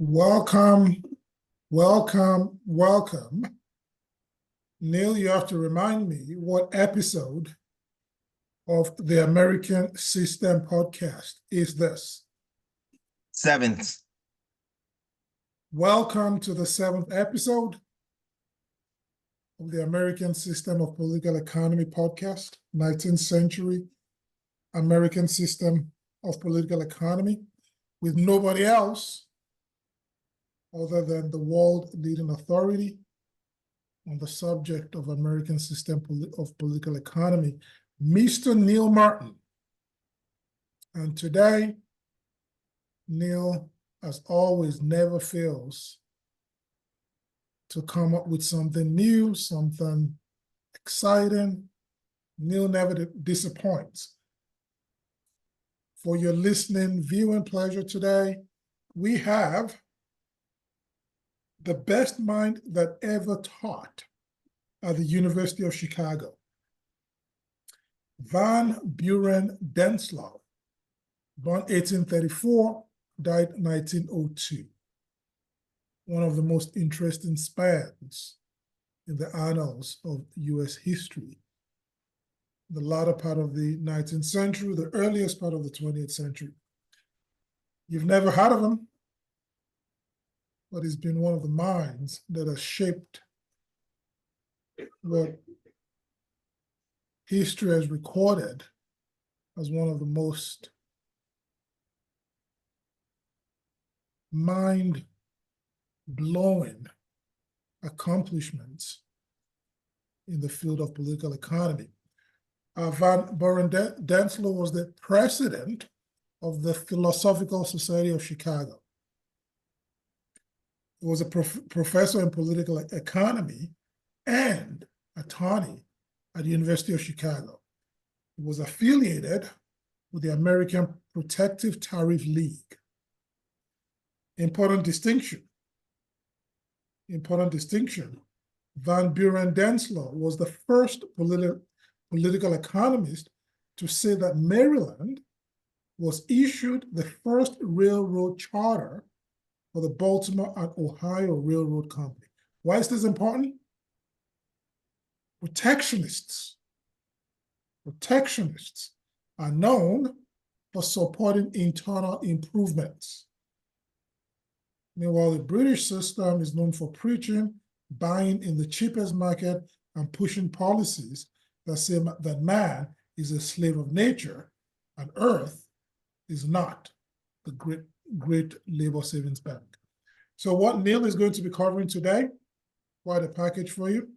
Welcome, welcome. Neil, you have to remind me what episode of the American System podcast is this? 7th. Welcome to the 7th episode of the American System of Political Economy podcast, 19th century American System of Political Economy, with nobody else other than the world leading authority on the subject of American system of political economy, Mr. Neil Martin. And today, Neil, as always, never fails to come up with something new, something exciting. Neil never disappoints. For your listening, viewing pleasure today, we have the best mind that ever taught at the University of Chicago, Van Buren Denslow, born 1834, died 1902. One of the most interesting spans in the annals of US history. The latter part of the 19th century, the earliest part of the 20th century. You've never heard of him, but he's been one of the minds that has shaped what history has recorded as one of the most mind-blowing accomplishments in the field of political economy. Van Buren Denslow was the president of the Philosophical Society of Chicago. He was a professor in political economy and attorney at the University of Chicago. He was affiliated with the American Protective Tariff League. Important distinction. Van Buren Denslow was the first political economist to say that Maryland was issued the first railroad charter for the Baltimore and Ohio Railroad Company. Why is this important? Protectionists are known for supporting internal improvements. Meanwhile, the British system is known for preaching, buying in the cheapest market, and pushing policies that say that man is a slave of nature and earth is not the great labor savings bank. So what Neil is going to be covering today, quite a package for you.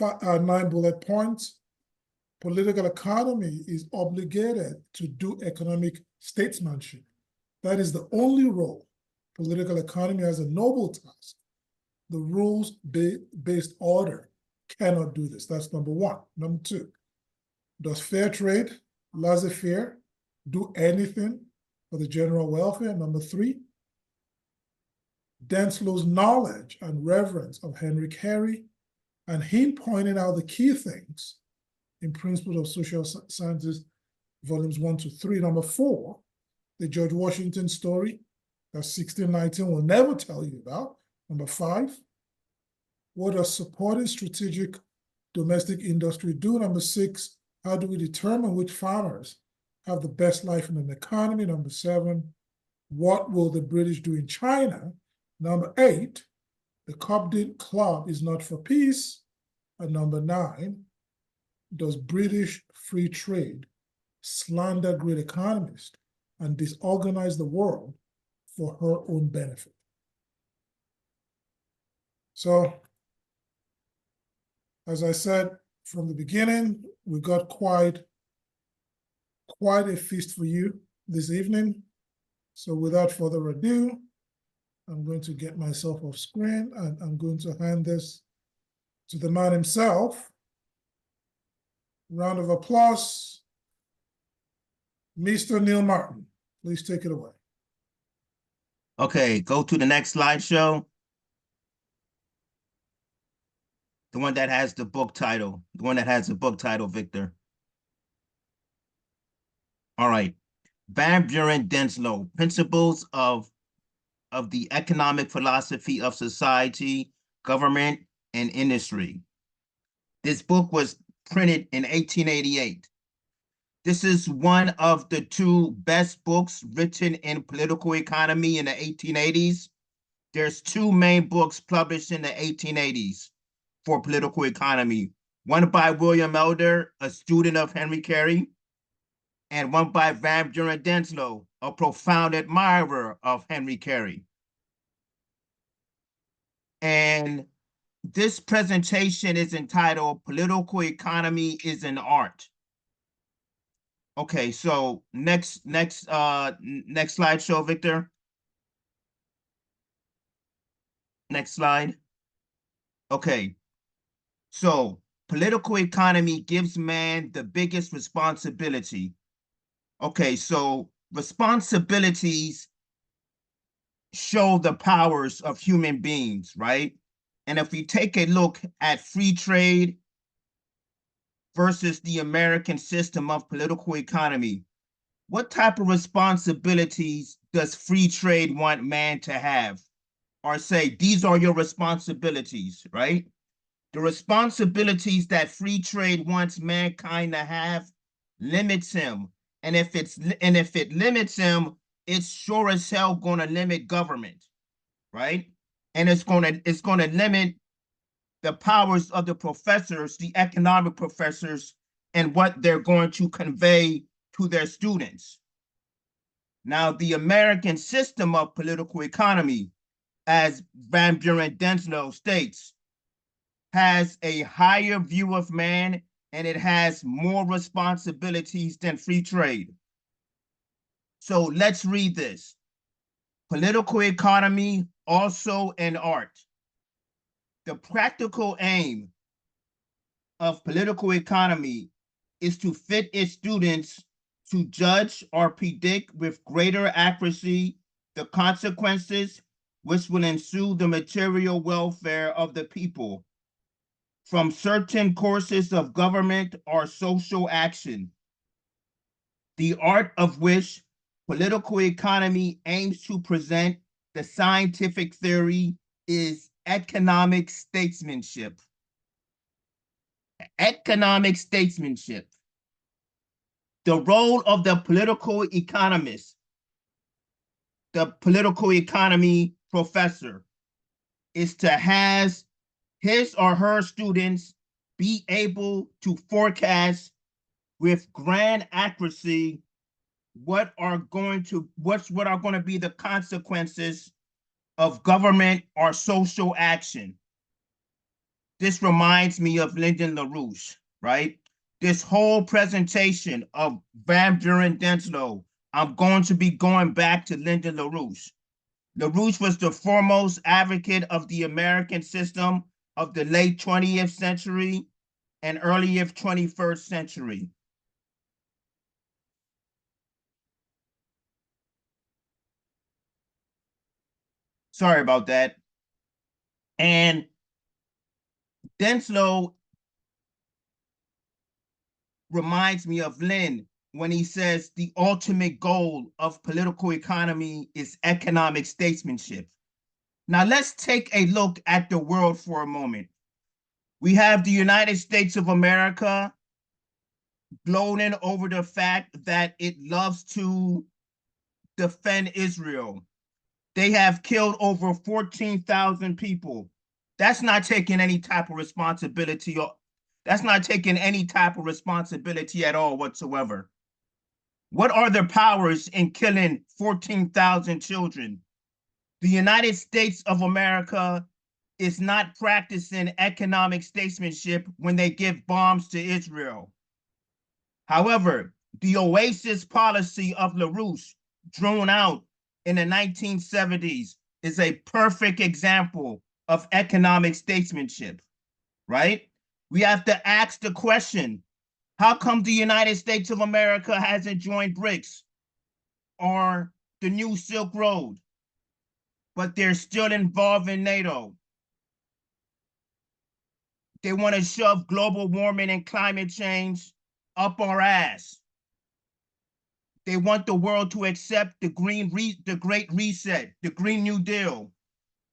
9 bullet points. Political economy is obligated to do economic statesmanship. That is the only role political economy has, a noble task. The rules-based order cannot do this. That's number 1. Number 2, does fair trade, laissez-faire, do anything for the general welfare? Number 3, Denslow's knowledge and reverence of Henry Carey, and him pointing out the key things in Principles of Social Sciences, volumes 1 to 3. Number 4, the George Washington story that 1619 will never tell you about. Number 5, what does supporting strategic domestic industry do? Number 6, how do we determine which farmers have the best life in an economy? Number 7, what will the British do in China? Number 8, the Cobden Club is not for peace. And number 9, does British free trade slander great economists and disorganize the world for her own benefit? So, as I said from the beginning, we got quite a feast for you this evening. So without further ado, I'm going to get myself off screen and I'm going to hand this to the man himself. Round of applause. Mr. Neil Martin, please take it away. Okay, go to the next slideshow. The one that has the book title. Victor. All right. Van Buren Denslow, Principles of of the economic philosophy of society, government, and industry. This book was printed in 1888. This is one of the two best books written in political economy in the 1880s. There's two main books published in the 1880s for political economy. One by William Elder, a student of Henry Carey, and one by Van Buren Denslow, a profound admirer of Henry Carey. And this presentation is entitled Political Economy is an Art. Okay, so next slideshow, Victor. Next slide. Okay, so political economy gives man the biggest responsibility. Okay, so responsibilities show the powers of human beings, right? And if we take a look at free trade versus the American system of political economy, what type of responsibilities does free trade want man to have? Or say, these are your responsibilities, right? The responsibilities that free trade wants mankind to have limits him. And if it limits him, it's sure as hell gonna limit government, right? And it's gonna limit the powers of the professors, the economic professors, and what they're going to convey to their students. Now, the American system of political economy, as Van Buren Denslow states, has a higher view of man and it has more responsibilities than free trade. So let's read this. Political economy, also an art. The practical aim of political economy is to fit its students to judge or predict with greater accuracy the consequences which will ensue the material welfare of the people from certain courses of government or social action, the art of which political economy aims to present the scientific theory is economic statesmanship. Economic statesmanship. The role of the political economist, the political economy professor, is to have his or her students be able to forecast with grand accuracy what are going to be the consequences of government or social action. This reminds me of Lyndon LaRouche, right? This whole presentation of Van Buren Denslow, I'm going to be going back to Lyndon LaRouche. LaRouche was the foremost advocate of the American system of the late 20th century and early 21st century. Sorry about that. And Desnlow reminds me of Lynn when he says the ultimate goal of political economy is economic statesmanship. Now let's take a look at the world for a moment. We have the United States of America gloating over the fact that it loves to defend Israel. They have killed over 14,000 people. That's not taking any type of responsibility, or that's not taking any type of responsibility at all whatsoever. What are their powers in killing 14,000 children? The United States of America is not practicing economic statesmanship when they give bombs to Israel. However, the Oasis policy of LaRouche, drawn out in the 1970s, is a perfect example of economic statesmanship, right? We have to ask the question, how come the United States of America hasn't joined BRICS or the new Silk Road, but they're still involved in NATO? They want to shove global warming and climate change up our ass. They want the world to accept the Great Reset, the Green New Deal.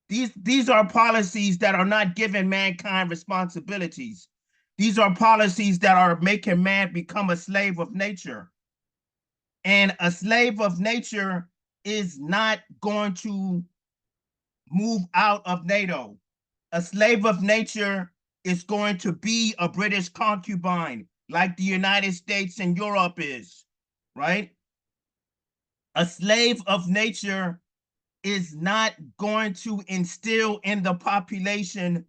These are policies that are not giving mankind responsibilities. These are policies that are making man become a slave of nature. And a slave of nature is not going to move out of NATO. A slave of nature is going to be a British concubine, like the United States and Europe is, right? A slave of nature is not going to instill in the population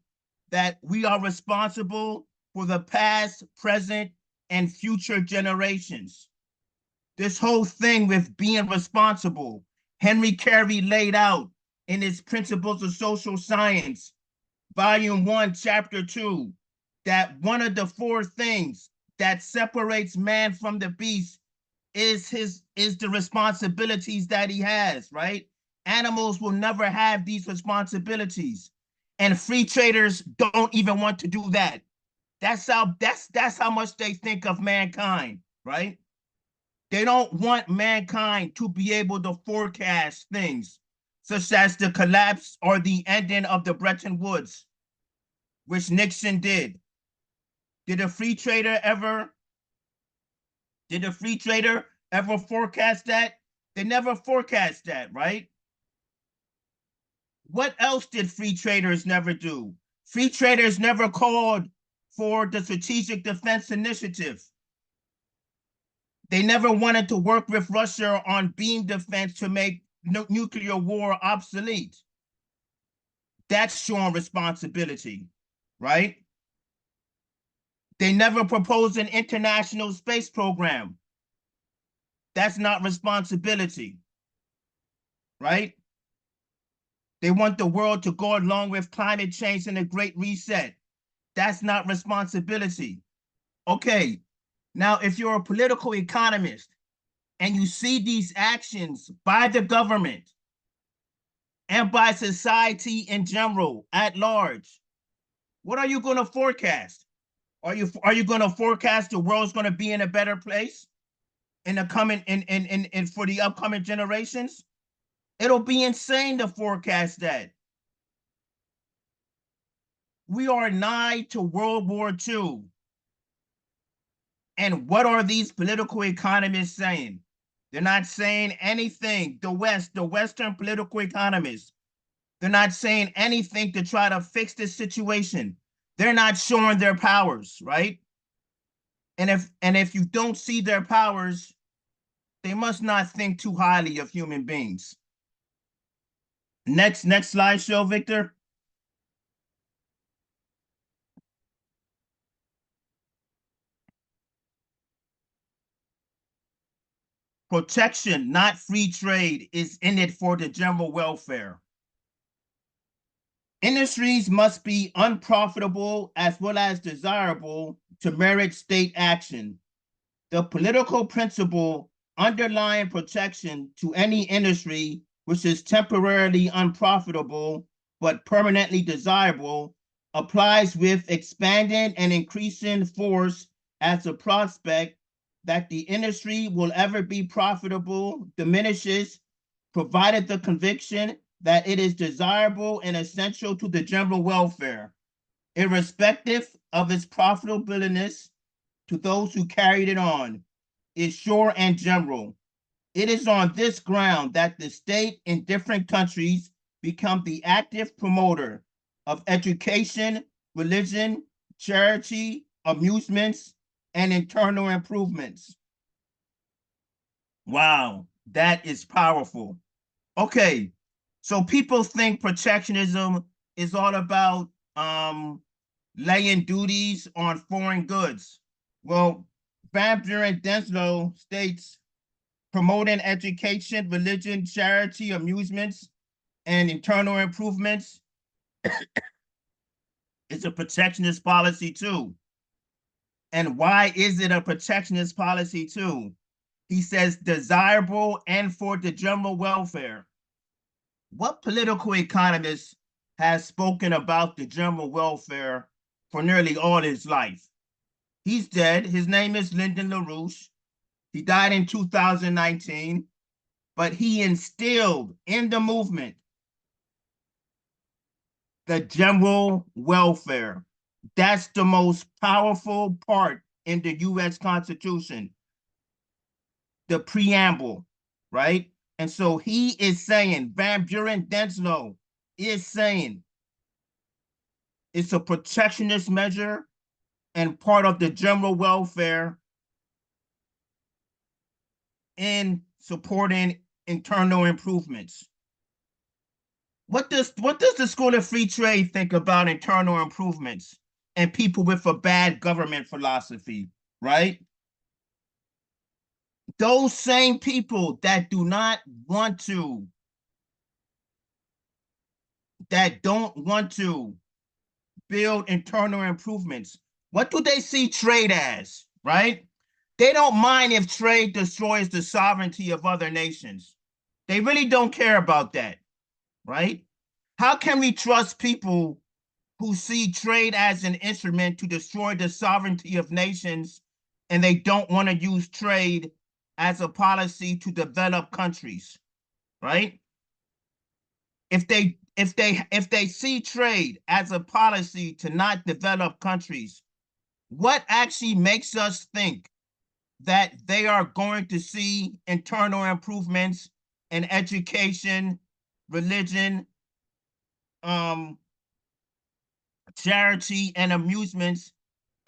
that we are responsible for the past, present, and future generations. This whole thing with being responsible, Henry Carey laid out in his Principles of Social Science, Volume 1, Chapter 2, that one of the four things that separates man from the beast is the responsibilities that he has, right? Animals will never have these responsibilities. And free traders don't even want to do that. That's how much they think of mankind, right? They don't want mankind to be able to forecast things, such as the collapse or the ending of the Bretton Woods, which Nixon did. Did a free trader ever forecast that? They never forecast that, right? What else did free traders never do? Free traders never called for the Strategic Defense Initiative. They never wanted to work with Russia on beam defense to make nuclear war obsolete. That's showing responsibility, right? They never proposed an international space program. That's not responsibility, right? They want the world to go along with climate change and the Great Reset. That's not responsibility. Okay, now if you're a political economist and you see these actions by the government and by society in general at large, what are you going to forecast? Are you going to forecast the world's going to be in a better place in the coming in for the upcoming generations? It'll be insane to forecast that. We are nigh to World War II. And what are these political economists saying? They're not saying anything. The Western political economists, they're not saying anything to try to fix this situation. They're not showing their powers, right? And if you don't see their powers, they must not think too highly of human beings. Next slideshow, Victor. Protection, not free trade, is in it for the general welfare. Industries must be unprofitable as well as desirable to merit state action. The political principle underlying protection to any industry which is temporarily unprofitable but permanently desirable applies with expanding and increasing force as the prospect that the industry will ever be profitable diminishes, provided the conviction that it is desirable and essential to the general welfare, irrespective of its profitableness to those who carried it on, is sure and general. It is on this ground that the state in different countries become the active promoter of education, religion, charity, amusements, and internal improvements. Wow, that is powerful. Okay, so people think protectionism is all about laying duties on foreign goods. Well, Buren Denslow states promoting education, religion, charity, amusements, and internal improvements is a protectionist policy too. And why is it a protectionist policy too? He says desirable and for the general welfare. What political economist has spoken about the general welfare for nearly all his life? He's dead. His name is Lyndon LaRouche. He died in 2019, but he instilled in the movement the general welfare. That's the most powerful part in the US Constitution, the preamble, right? And so he is saying, Van Buren Denslow is saying it's a protectionist measure and part of the general welfare in supporting internal improvements. What does the School of Free Trade think about internal improvements and people with a bad government philosophy, right? Those same people that do not want to, that don't want to build internal improvements, what do they see trade as, right? They don't mind if trade destroys the sovereignty of other nations. They really don't care about that, right? How can we trust people who see trade as an instrument to destroy the sovereignty of nations and they don't want to use trade as a policy to develop countries, right? If they see trade as a policy to not develop countries, what actually makes us think that they are going to see internal improvements in education, religion, charity, and amusements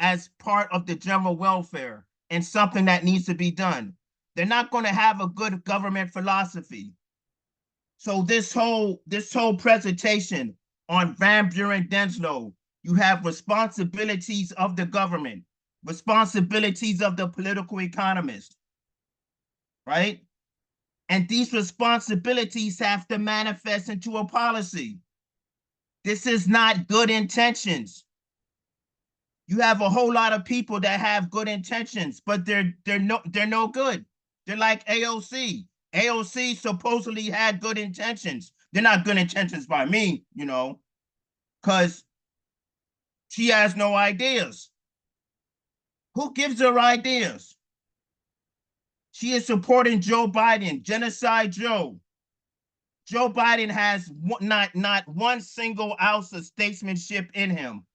as part of the general welfare and something that needs to be done? They're not going to have a good government philosophy. So this whole presentation on Van Buren Denslow, you have responsibilities of the government, responsibilities of the political economist, right? And these responsibilities have to manifest into a policy. This is not good intentions. You have a whole lot of people that have good intentions, but they're no good. They're like AOC. AOC supposedly had good intentions. They're not good intentions by me, because she has no ideas. Who gives her ideas? She is supporting Joe Biden, Genocide Joe. Joe Biden has not one single ounce of statesmanship in him.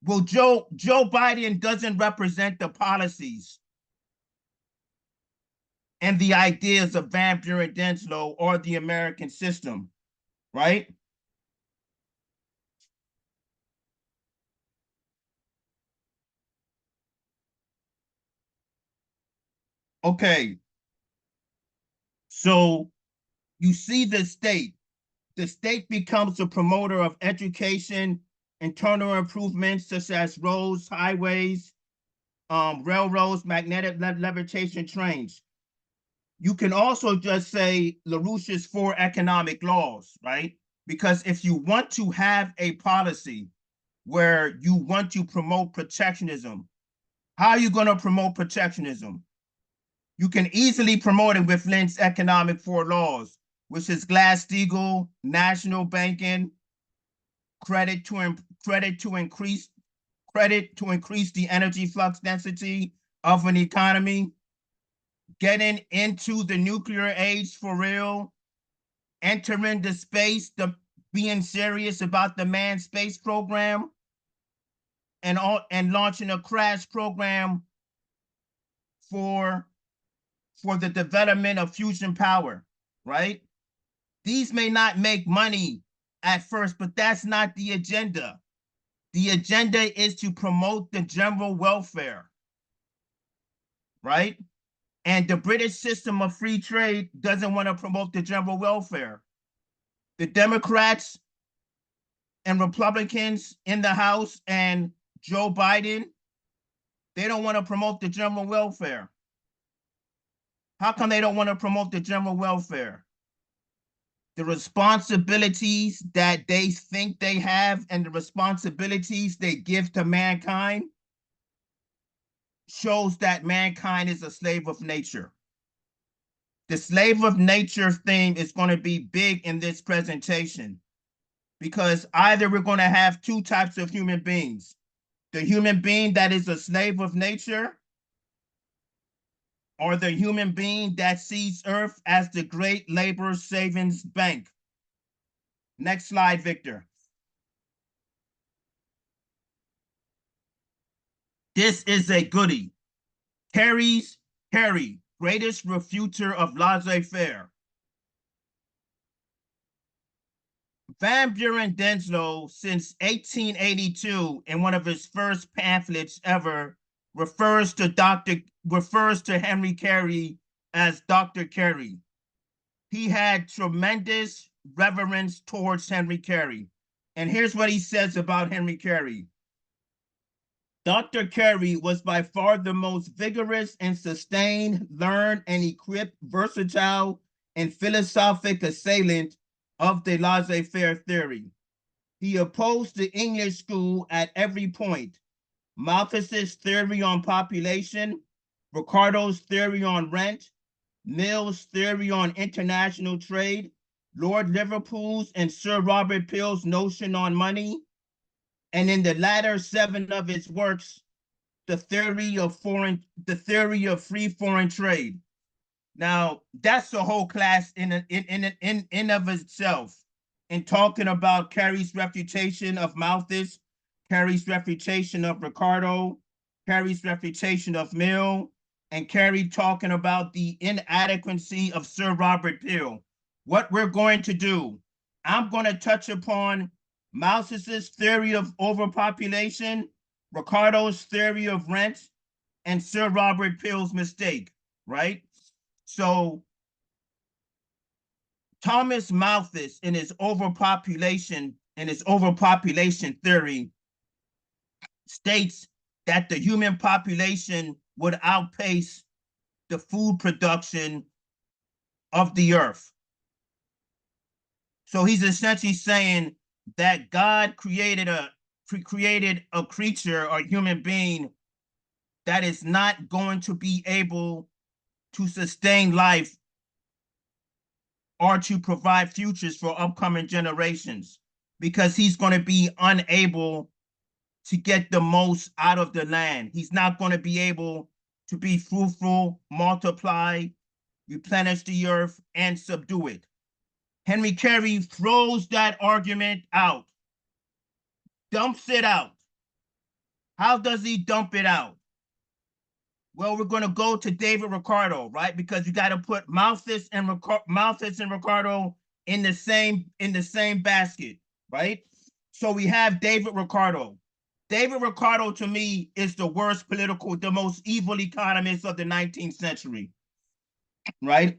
Well, Joe Biden doesn't represent the policies and the ideas of Van Buren Denslow or the American system, right? Okay, so you see the state becomes a promoter of education, internal improvements such as roads, highways, railroads, magnetic levitation trains. You can also just say LaRouche's 4 economic laws, right? Because if you want to have a policy where you want to promote protectionism, how are you going to promote protectionism? You can easily promote it with Lynn's economic 4 laws, which is Glass-Steagall, national banking, credit to increase the energy flux density of an economy, getting into the nuclear age for real, entering the space, being serious about the manned space program, and launching a crash program for the development of fusion power, right? These may not make money at first, but that's not the agenda. The agenda is to promote the general welfare, right? And the British system of free trade doesn't want to promote the general welfare. The Democrats and Republicans in the House and Joe Biden, they don't want to promote the general welfare. How come they don't want to promote the general welfare? The responsibilities that they think they have and the responsibilities they give to mankind shows that mankind is a slave of nature. The slave of nature theme is going to be big in this presentation because either we're going to have 2 types of human beings: the human being that is a slave of nature or the human being that sees Earth as the great labor savings bank? Next slide, Victor. This is a goodie. Carey, greatest refuter of laissez-faire. Van Buren Denslow, since 1882, in one of his first pamphlets ever, refers to Henry Carey as Dr. Carey. He had tremendous reverence towards Henry Carey. And here's what he says about Henry Carey. Dr. Carey was by far the most vigorous and sustained, learned, and equipped, versatile, and philosophic assailant of the laissez-faire theory. He opposed the English school at every point. Malthus's theory on population, Ricardo's theory on rent, Mill's theory on international trade, Lord Liverpool's and Sir Robert Peel's notion on money, and in the latter 7 of his works, the theory of free foreign trade. Now, that's the whole class in of itself. In talking about Carey's refutation of Malthus, Carey's refutation of Ricardo, Carey's refutation of Mill, and Carey talking about the inadequacy of Sir Robert Peel. What we're going to do, I'm going to touch upon Malthus's theory of overpopulation, Ricardo's theory of rent, and Sir Robert Peel's mistake, right? So Thomas Malthus in his overpopulation theory states that the human population would outpace the food production of the earth. So he's essentially saying that God created a creature or human being that is not going to be able to sustain life or to provide futures for upcoming generations, because he's going to be unable to get the most out of the land. He's not going to be able to be fruitful, multiply, replenish the earth, and subdue it. Henry Carey throws that argument out, dumps it out. How does he dump it out? Well, we're going to go to David Ricardo, right? Because you got to put Malthus and Ricardo in the same basket, right? So we have David Ricardo. David Ricardo, to me, is the most evil economist of the 19th century, right?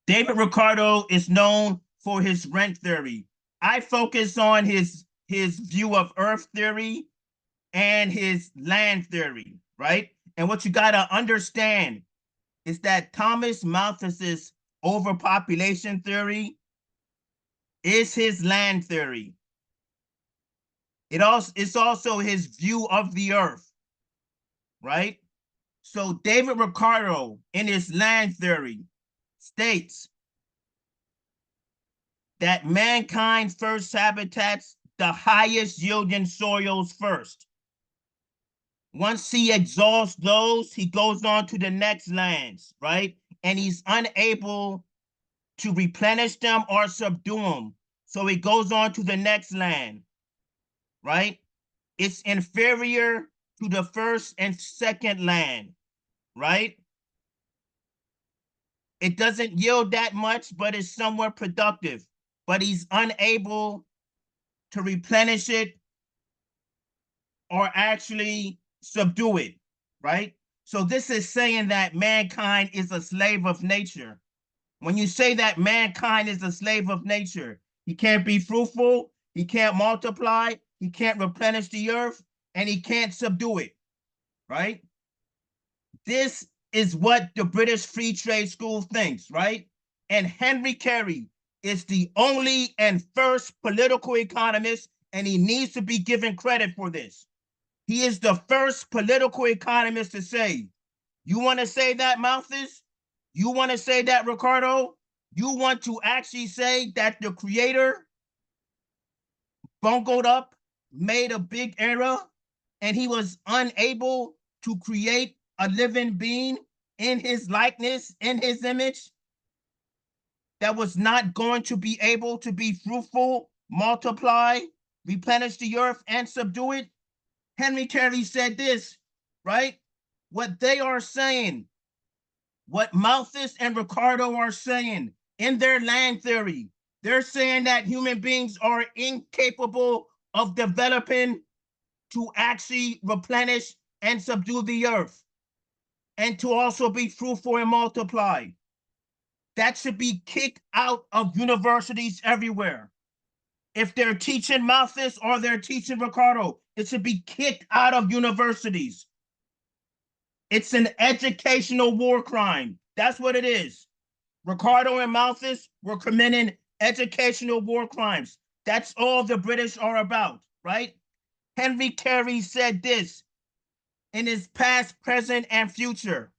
David Ricardo is known for his rent theory. I focus on his view of earth theory and his land theory, right? And what you got to understand is that Thomas Malthus's overpopulation theory is his land theory. It's also his view of the earth, right? So David Ricardo in his land theory states that mankind first habitats the highest yielding soils first. Once he exhausts those, he goes on to the next lands, right? And he's unable to replenish them or subdue them. So he goes on to the next land, right? It's inferior to the first and second land, right? It doesn't yield that much, but it's somewhat productive. But he's unable to replenish it or actually subdue it, right? So this is saying that mankind is a slave of nature. When you say that mankind is a slave of nature, he can't be fruitful, he can't multiply, he can't replenish the earth, and he can't subdue it, right? This is what the British Free Trade School thinks, right? And Henry Carey is the only and first political economist, and he needs to be given credit for this. He is the first political economist to say, you want to say that, Malthus? You want to say that, Ricardo? You want to actually say that the creator bungled up, made a big error, and he was unable to create a living being in his likeness, in his image, that was not going to be able to be fruitful, multiply, replenish the earth, and subdue it? Henry Carey said this, right? What they are saying, what Malthus and Ricardo are saying in their land theory, they're saying that human beings are incapable of developing to actually replenish and subdue the earth, and to also be fruitful and multiply. That should be kicked out of universities everywhere. If they're teaching Malthus or they're teaching Ricardo, it should be kicked out of universities. It's an educational war crime. That's what it is. Ricardo and Malthus were committing educational war crimes. That's all the British are about, right? Henry Carey said this in his past, present, and future,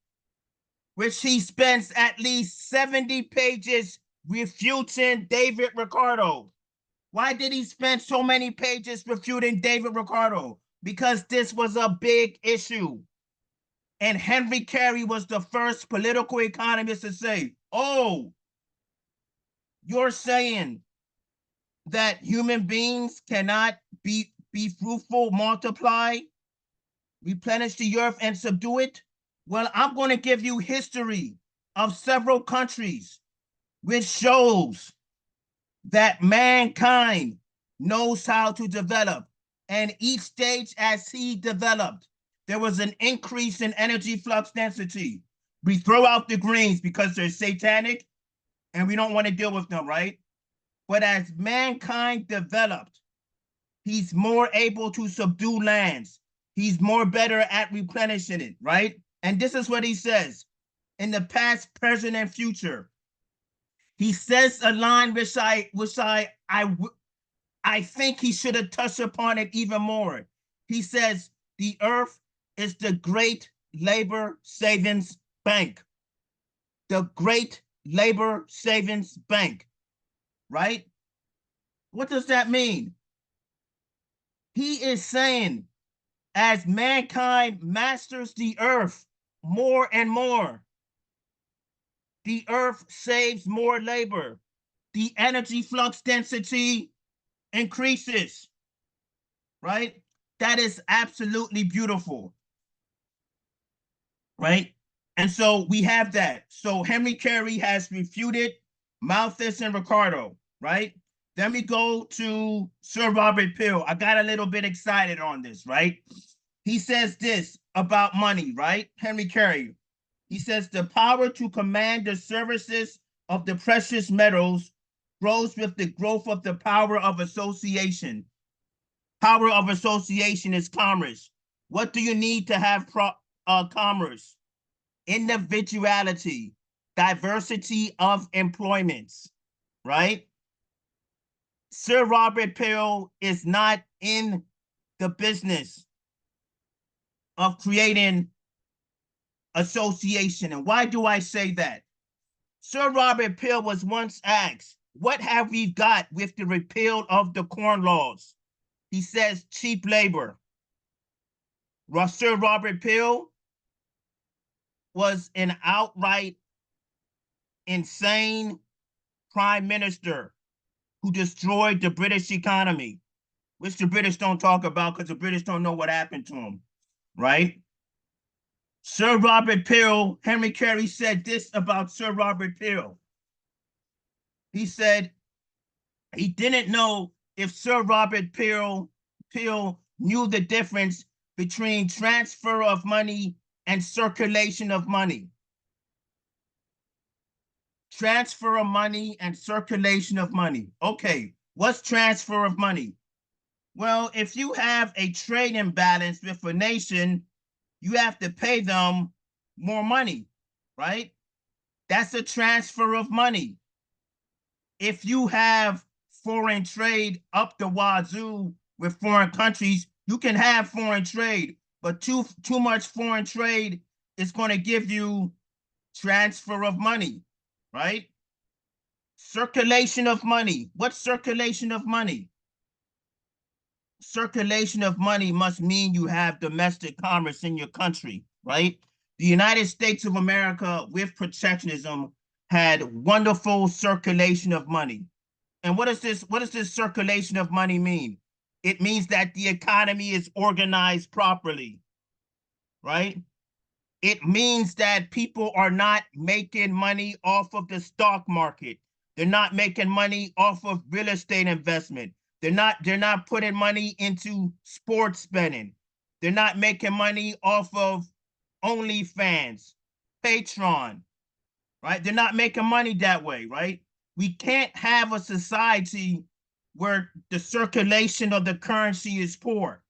which he spends at least 70 pages refuting David Ricardo. Why did he spend so many pages refuting David Ricardo? Because this was a big issue. And Henry Carey was the first political economist to say, oh, you're saying that human beings cannot be fruitful, multiply, replenish the earth, and subdue it? Well, I'm going to give you history of several countries which shows that mankind knows how to develop. And each stage as he developed, there was an increase in energy flux density. We throw out the greens because they're satanic and we don't want to deal with them, right? But as mankind developed, he's more able to subdue lands. He's more better at replenishing it, right? And this is what he says in the past, present, and future. He says a line which I think he should have touched upon it even more. He says, the earth is the great labor savings bank. The great labor savings bank, right? What does that mean? He is saying, as mankind masters the earth more and more, the earth saves more labor. The energy flux density increases, right? That is absolutely beautiful, right? And so we have that. So Henry Carey has refuted Malthus and Ricardo, right? Then we go to Sir Robert Peel. I got a little bit excited on this, right? He says this about money, right? Henry Carey. He says the power to command the services of the precious metals grows with the growth of the power of association. Power of association is commerce. What do you need to have commerce? Individuality, diversity of employments, right? Sir Robert Peel is not in the business of creating association. And why do I say that? Sir Robert Peel was once asked, what have we got with the repeal of the Corn Laws? He says, cheap labor. Sir Robert Peel was an outright insane prime minister who destroyed the British economy, which the British don't talk about because the British don't know what happened to him, right? Sir Robert Peel, Henry Carey said this about Sir Robert Peel. He said he didn't know if Sir Robert Peel knew the difference between transfer of money and circulation of money. Transfer of money and circulation of money. Okay, what's transfer of money? Well, if you have a trade imbalance with a nation, you have to pay them more money, right? That's a transfer of money. If you have foreign trade up the wazoo with foreign countries, you can have foreign trade, but too much foreign trade is going to give you transfer of money, right? Circulation of money. What's circulation of money? Circulation of money must mean you have domestic commerce in your country, right? The United States of America, with protectionism, had wonderful circulation of money. And what does this circulation of money mean? It means that the economy is organized properly, right? It means that people are not making money off of the stock market. They're not making money off of real estate investment. They're not putting money into sports betting. They're not making money off of OnlyFans, Patreon, right? They're not making money that way, right? We can't have a society where the circulation of the currency is poor.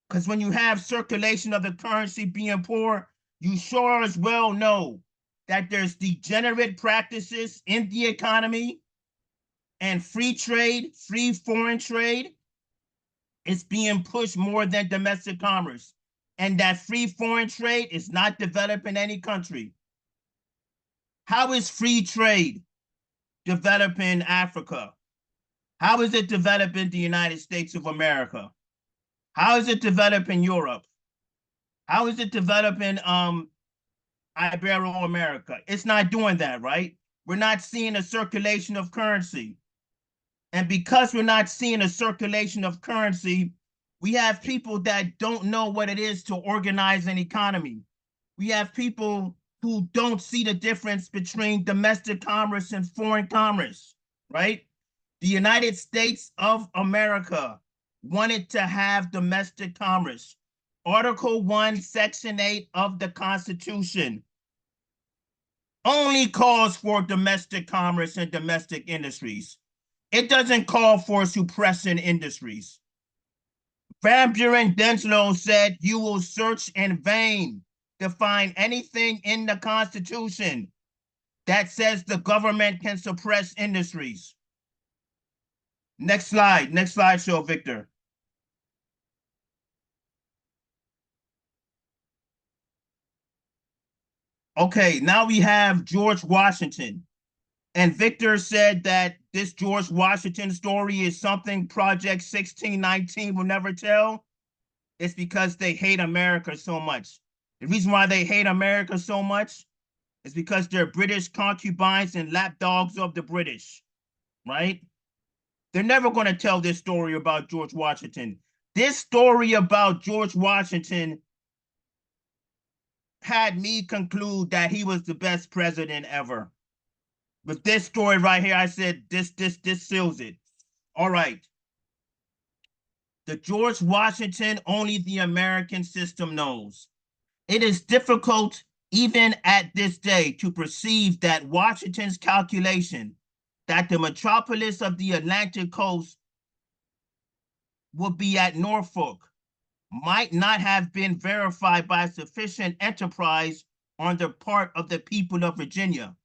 Because when you have circulation of the currency being poor, you sure as well know that there's degenerate practices in the economy, and free trade, free foreign trade is being pushed more than domestic commerce. And that free foreign trade is not developing any country. How is free trade developing Africa? How is it developing the United States of America? How is it developing Europe? How is it developing Ibero-America? It's not doing that, right? We're not seeing a circulation of currency. And because we're not seeing a circulation of currency, we have people that don't know what it is to organize an economy. We have people who don't see the difference between domestic commerce and foreign commerce, right? The United States of America wanted to have domestic commerce. Article 1, Section 8 of the Constitution only calls for domestic commerce and domestic industries. It doesn't call for suppressing industries. Van Buren Denslow said, "You will search in vain to find anything in the Constitution that says the government can suppress industries." Next slide show, Victor. Okay, now we have George Washington. And Victor said that this George Washington story is something Project 1619 will never tell. It's because they hate America so much. The reason why they hate America so much is because they're British concubines and lapdogs of the British, right? They're never going to tell this story about George Washington. This story about George Washington had me conclude that he was the best president ever. With this story right here, I said, this seals it. All right. The George Washington only the American system knows. It is difficult, even at this day, to perceive that Washington's calculation that the metropolis of the Atlantic coast would be at Norfolk might not have been verified by sufficient enterprise on the part of the people of Virginia.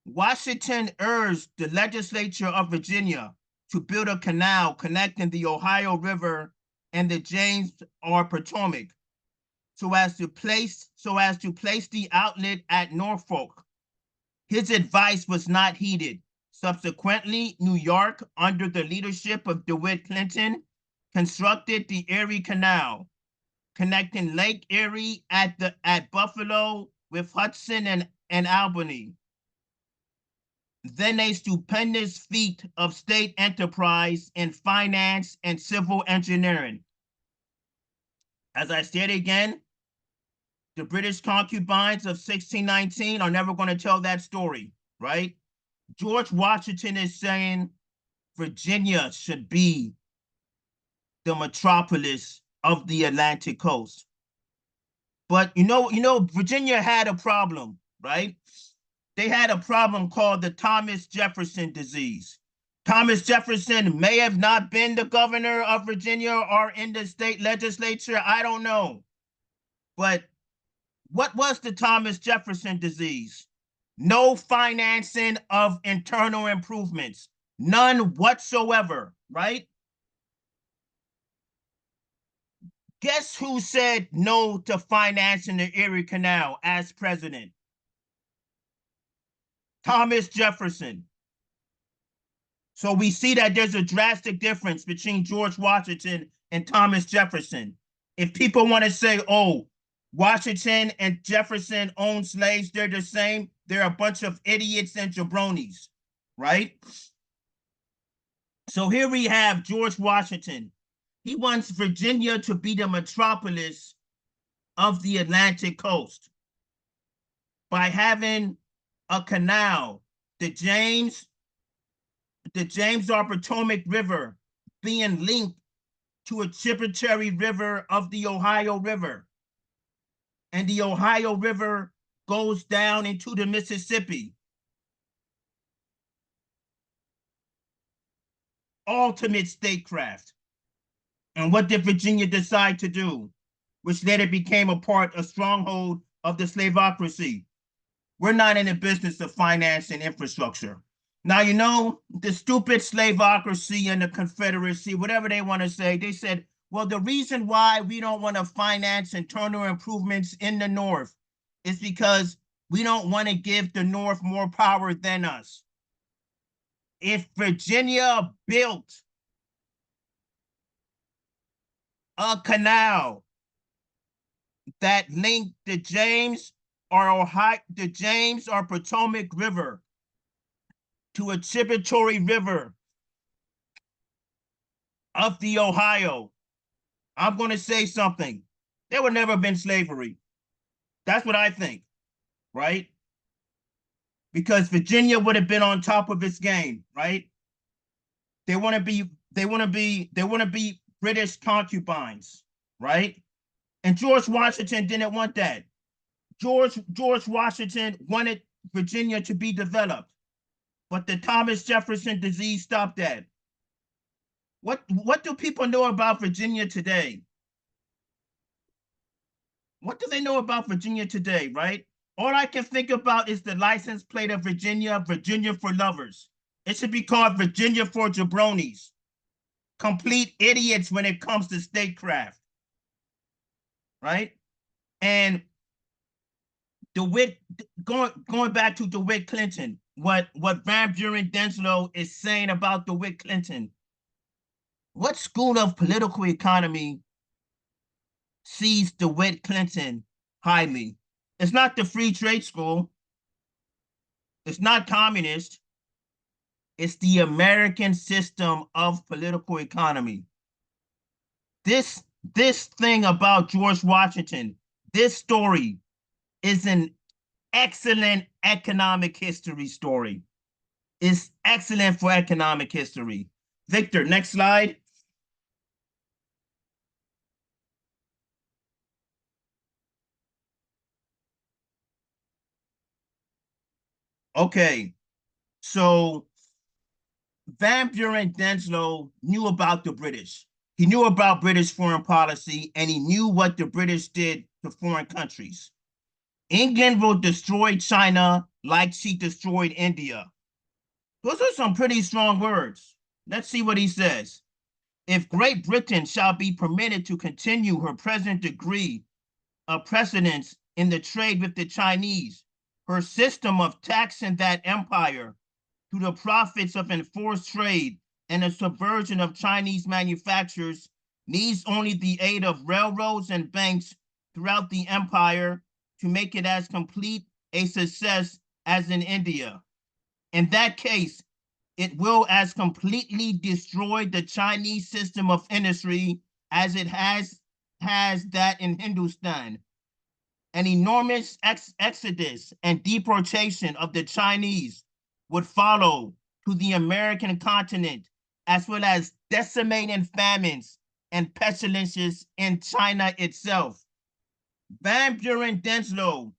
Washington urged the legislature of Virginia to build a canal connecting the Ohio River and the James or Potomac so as to place the outlet at Norfolk. His advice was not heeded. Subsequently, New York, under the leadership of DeWitt Clinton, constructed the Erie Canal, connecting Lake Erie at Buffalo with Hudson and Albany. Then a stupendous feat of state enterprise in finance and civil engineering. As I said again, the British concubines of 1619 are never going to tell that story, right? George Washington is saying Virginia should be the metropolis of the Atlantic coast. But you know, Virginia had a problem, right? They had a problem called the Thomas Jefferson disease. Thomas Jefferson may have not been the governor of Virginia or in the state legislature. I don't know. But what was the Thomas Jefferson disease? No financing of internal improvements. None whatsoever, right? Guess who said no to financing the Erie Canal as president? Thomas Jefferson. So we see that there's a drastic difference between George Washington and Thomas Jefferson. If people want to say, oh, Washington and Jefferson owned slaves. They're the same. They're a bunch of idiots and jabronis, right? So here we have George Washington. He wants Virginia to be the metropolis of the Atlantic coast by having a canal, the James or Potomac River being linked to a tributary river of the Ohio River. And the Ohio River goes down into the Mississippi. Ultimate statecraft. And what did Virginia decide to do? Which later became a stronghold of the slavocracy. We're not in the business of finance and infrastructure. Now, you know, the stupid slavocracy and the Confederacy, whatever they want to say, they said, well, the reason why we don't want to finance internal improvements in the North is because we don't want to give the North more power than us. If Virginia built a canal that linked the James or Potomac River to a tributary river of the Ohio, I'm going to say something. There would never have been slavery. That's what I think, right? Because Virginia would have been on top of its game, right? They want to be British concubines, right? And George Washington didn't want that. George Washington wanted Virginia to be developed, but the Thomas Jefferson disease stopped that. What do people know about Virginia today? What do they know about Virginia today, right? All I can think about is the license plate of Virginia, Virginia for lovers. It should be called Virginia for jabronis. Complete idiots when it comes to statecraft, right? And DeWitt, going back to DeWitt Clinton, what Van Buren Denslow is saying about DeWitt Clinton. What school of political economy sees DeWitt Clinton highly? It's not the free trade school. It's not communist. It's the American system of political economy. This thing about George Washington, this story is an excellent economic history story. It's excellent for economic history. Victor, next slide. Okay, so Van Buren Denslow knew about the British. He knew about British foreign policy, and he knew what the British did to foreign countries. England will destroy China like she destroyed India. Those are some pretty strong words. Let's see what he says. If Great Britain shall be permitted to continue her present degree of precedence in the trade with the Chinese, her system of taxing that empire to the profits of enforced trade and the subversion of Chinese manufacturers needs only the aid of railroads and banks throughout the empire to make it as complete a success as in India. In that case, it will as completely destroy the Chinese system of industry as it has that in Hindustan. An enormous exodus and deportation of the Chinese would follow to the American continent, as well as decimating famines and pestilences in China itself. Van Buren Denslow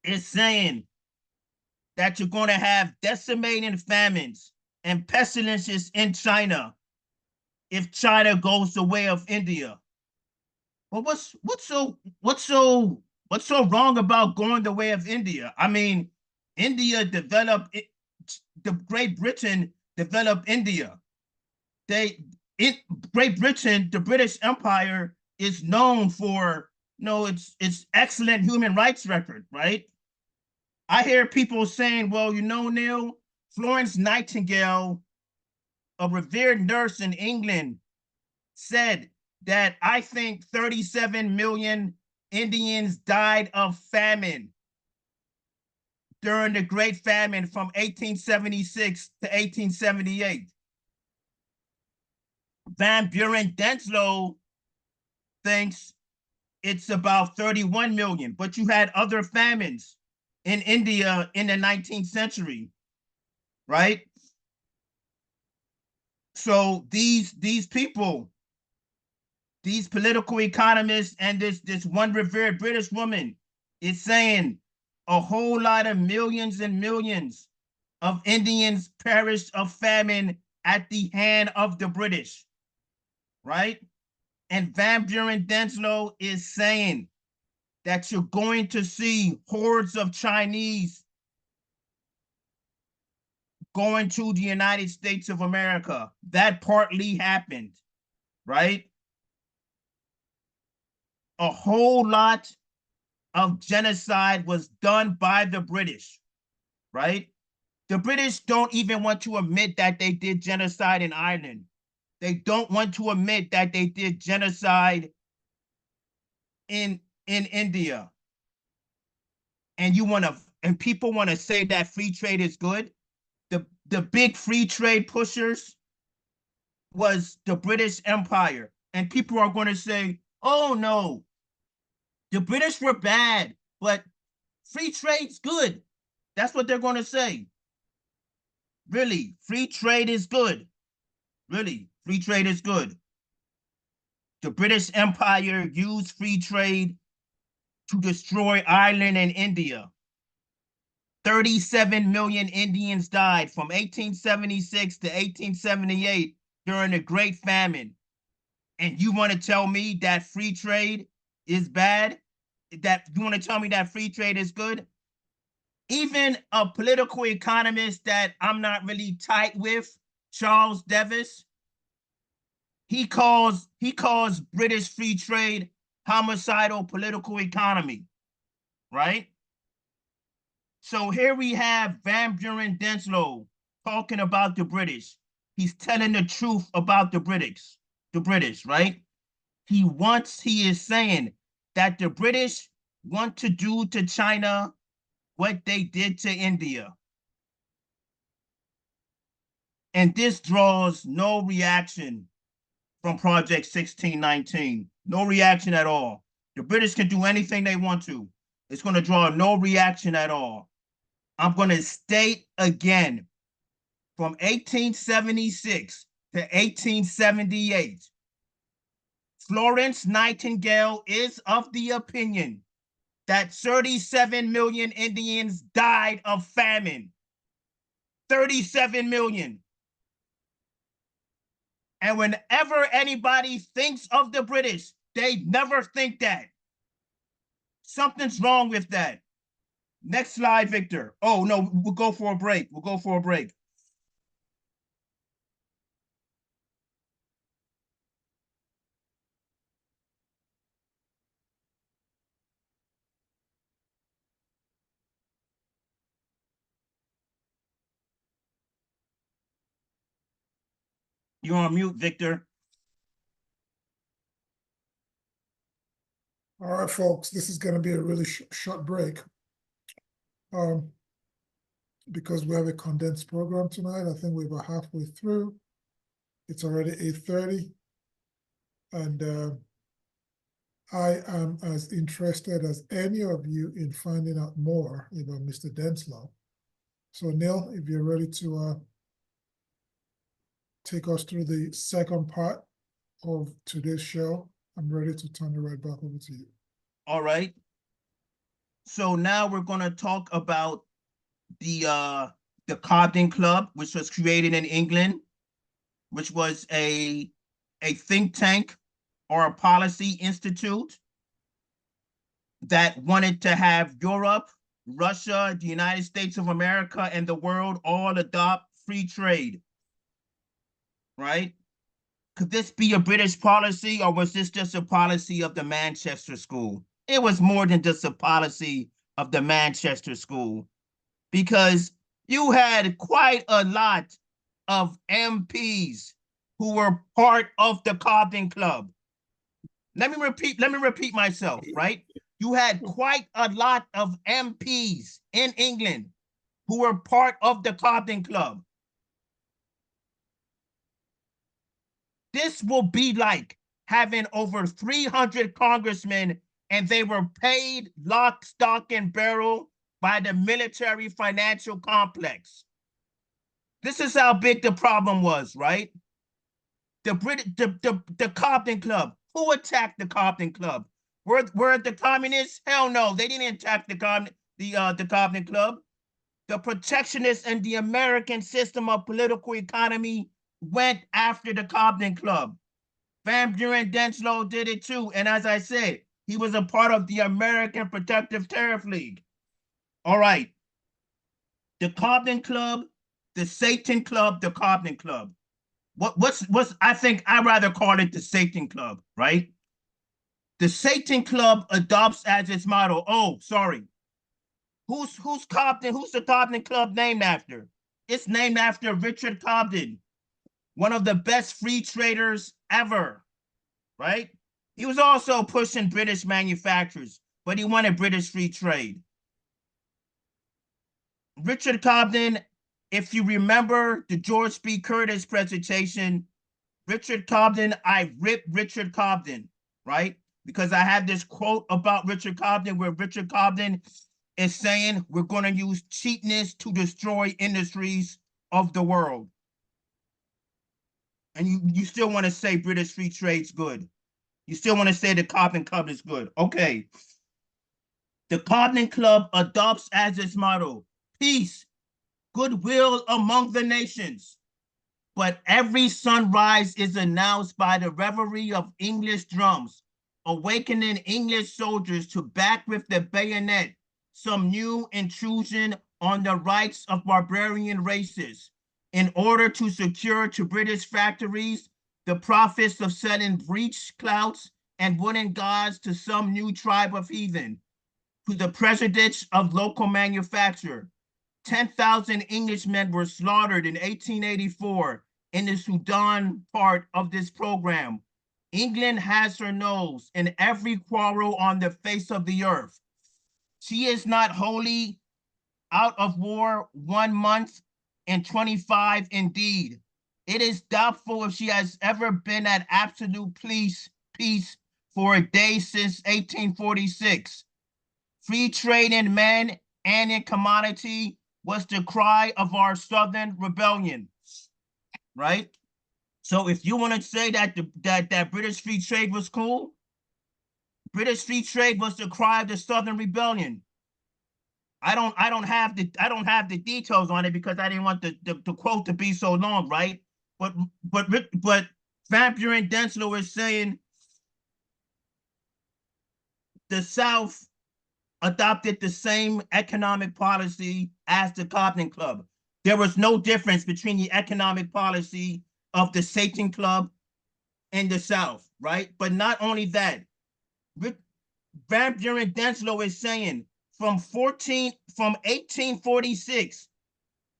is saying that you're going to have decimating famines and pestilences in China if China goes the way of India. Well, what's so wrong about going the way of India? I mean, India developed it, the Great Britain developed India. Great Britain, the British Empire, is known for its excellent human rights record, right? I hear people saying, well, Neil, Florence Nightingale, a revered nurse in England, said that I think 37 million Indians died of famine during the Great Famine from 1876 to 1878. Van Buren Denslow thinks it's about 31 million, but you had other famines in India in the 19th century, right? So these people, these political economists, and this one revered British woman is saying a whole lot of millions and millions of Indians perished of famine at the hand of the British, right? And Van Buren Denslow is saying that you're going to see hordes of Chinese going to the United States of America. That partly happened, right? A whole lot of genocide was done by the British, right? The British don't even want to admit that they did genocide in Ireland. They don't want to admit that they did genocide in India. And people want to say that free trade is good. The big free trade pushers was the British Empire. And people are going to say, oh no, the British were bad, but free trade's good. That's what they're going to say. Really, free trade is good. Really, free trade is good. The British Empire used free trade to destroy Ireland and India. 37 million Indians died from 1876 to 1878 during the Great Famine. And you want to tell me that free trade is bad? That you want to tell me that free trade is good? Even a political economist that I'm not really tight with, Charles Davis, he calls British free trade homicidal political economy, right? So here we have Van Buren Denslow talking about the British. He's telling the truth about the British, right? He is saying that the British want to do to China what they did to India. And this draws no reaction from Project 1619. No reaction at all. The British can do anything they want to. It's going to draw no reaction at all. I'm going to state again, from 1876 to 1878, Florence Nightingale is of the opinion that 37 million Indians died of famine. 37 million. And whenever anybody thinks of the British, they never think that. Something's wrong with that. Next slide, Victor. Oh, no, we'll go for a break. You're on mute, Victor. All right, folks, this is going to be a really short break. Because we have a condensed program tonight. I think we're about halfway through. It's already 8:30. And I am as interested as any of you in finding out more about Mr. Desnlow. So Neil, if you're ready to take us through the second part of today's show, I'm ready to turn it right back over to you. All right. So now we're going to talk about the Cobden Club, which was created in England, which was a think tank or a policy institute that wanted to have Europe, Russia, the United States of America, and the world all adopt free trade, right? Could this be a British policy, or was this just a policy of the Manchester School? It was more than just a policy of the Manchester School, because you had quite a lot of MPs who were part of the Cobden Club. Let me repeat myself, right? You had quite a lot of MPs in England who were part of the Cobden Club. This will be like having over 300 congressmen, and they were paid lock, stock, and barrel by the military financial complex. This is how big the problem was, right? The Cobden Club. Who attacked the Cobden Club? Were the communists? Hell no, they didn't attack the Cobden Club. The protectionists and the American system of political economy went after the Cobden Club. Buren Denslow did it too, and as I said, he was a part of the American Protective Tariff League. All right, the Cobden Club, the Satan Club, the Cobden Club. What's I think I'd rather call it the Satan Club, right? The Satan Club adopts as its motto. Oh, sorry. Who's Cobden? Who's the Cobden Club named after? It's named after Richard Cobden, one of the best free traders ever, right? He was also pushing British manufacturers, but he wanted British free trade. Richard Cobden, if you remember the George B. Curtis presentation, Richard Cobden, I ripped Richard Cobden, right? Because I have this quote about Richard Cobden where Richard Cobden is saying we're going to use cheapness to destroy industries of the world. And you still want to say British free trade's good. You still want to say the Cobden Club is good. Okay. The Cobden Club adopts as its motto, peace, goodwill among the nations. But every sunrise is announced by the revelry of English drums, awakening English soldiers to back with the bayonet some new intrusion on the rights of barbarian races in order to secure to British factories the profits of selling breech clouts and wooden gods to some new tribe of heathen, to the prejudice of local manufacture. 10,000 Englishmen were slaughtered in 1884 in the Sudan part of this program. England has her nose in every quarrel on the face of the earth. She is not wholly out of war 1 month in 25 indeed. It is doubtful if she has ever been at absolute peace for a day since 1846. Free trade in men and in commodity was the cry of our Southern rebellion, right? So if you want to say that that British free trade was cool, British free trade was the cry of the Southern rebellion. I don't have the details on it because I didn't want the quote to be so long, right? But Van Buren Denslow is saying the South adopted the same economic policy as the Cobden Club. There was no difference between the economic policy of the Satan Club and the South, right? But not only that, Van Buren Denslow is saying from 1846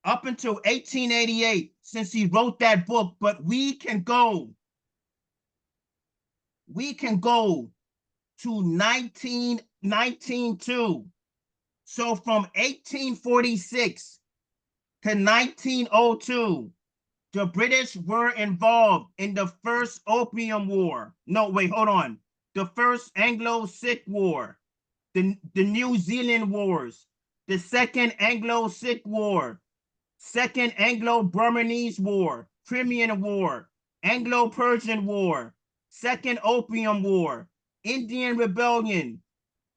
up until 1888, since he wrote that book, but we can go to 1902. So from 1846 to 1902, the British were involved in the first Opium War. No, wait, hold on. The first Anglo-Sikh War, the New Zealand Wars, the second Anglo-Sikh War, second Anglo-Burmese War, Crimean War, Anglo-Persian War, second Opium War, Indian Rebellion,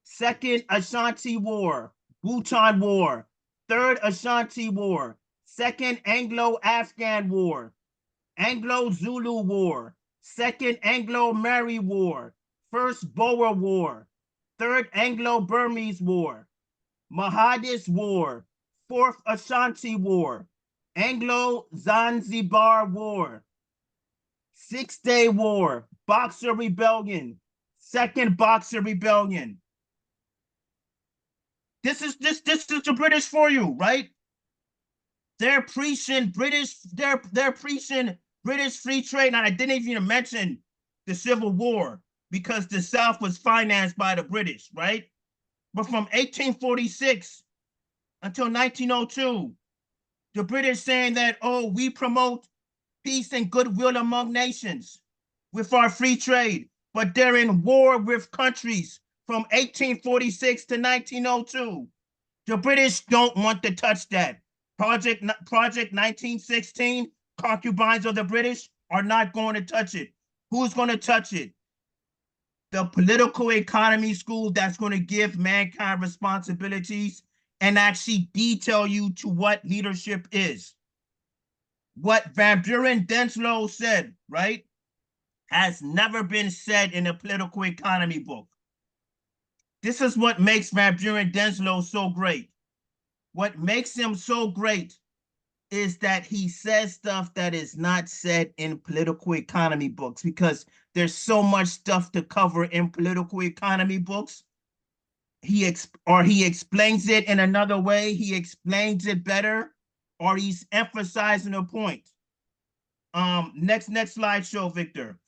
second Ashanti War, Bhutan War, third Ashanti War, second Anglo-Afghan War, Anglo-Zulu War, second Anglo-Mari War, first Boer War, third Anglo-Burmese War, Mahadis War, fourth Ashanti War, Anglo-Zanzibar War, Six-Day War, Boxer Rebellion, second Boxer Rebellion. This is the British for you, right? They're preaching British free trade, and I didn't even mention the Civil War because the South was financed by the British, right? But from 1846 until 1902, the British saying that, oh, we promote peace and goodwill among nations with our free trade, but they're in war with countries from 1846 to 1902. The British don't want to touch that. Project 1916, concubines of the British are not going to touch it. Who's going to touch it? The political economy school that's going to give mankind responsibilities and actually detail you to what leadership is. What Van Buren Denslow said, right, has never been said in a political economy book. This is what makes Van Buren Denslow so great. What makes him so great is that he says stuff that is not said in political economy books, because there's so much stuff to cover in political economy books. He explains it in another way, he explains it better, or he's emphasizing a point. Next slide show, Victor.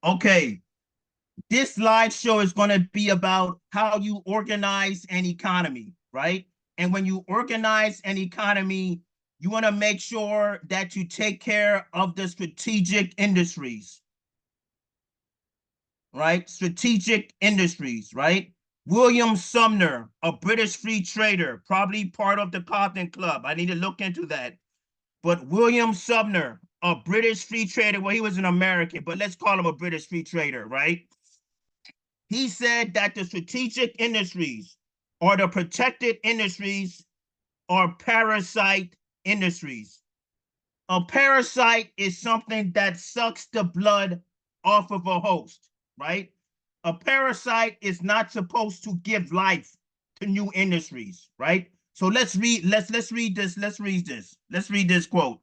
Okay, this slideshow is going to be about how you organize an economy, right? And when you organize an economy, you want to make sure that you take care of the strategic industries, right? Strategic industries, right? William Sumner, a British free trader, probably part of the Cobden Club. I need to look into that. But William Sumner, a British free trader, well, he was an American, but let's call him a British free trader, right? He said that the strategic industries or the protected industries are parasite industries. A parasite is something that sucks the blood off of a host, right? A parasite is not supposed to give life to new industries, right? So let's read this quote.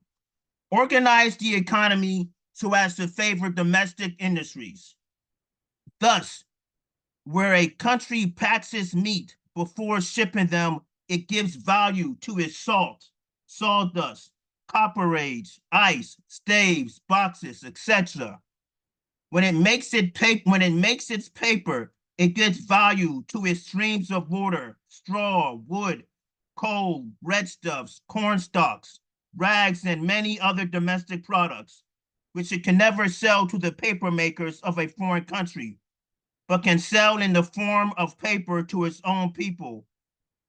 Organize the economy so as to favor domestic industries. Thus, where a country packs its meat before shipping them, it gives value to its salt, sawdust, copperage, ice, staves, boxes, etc. When it makes its paper, it gives value to its streams of water, straw, wood, coal, breadstuffs, corn stalks, rags, and many other domestic products, which it can never sell to the paper makers of a foreign country, but can sell in the form of paper to its own people.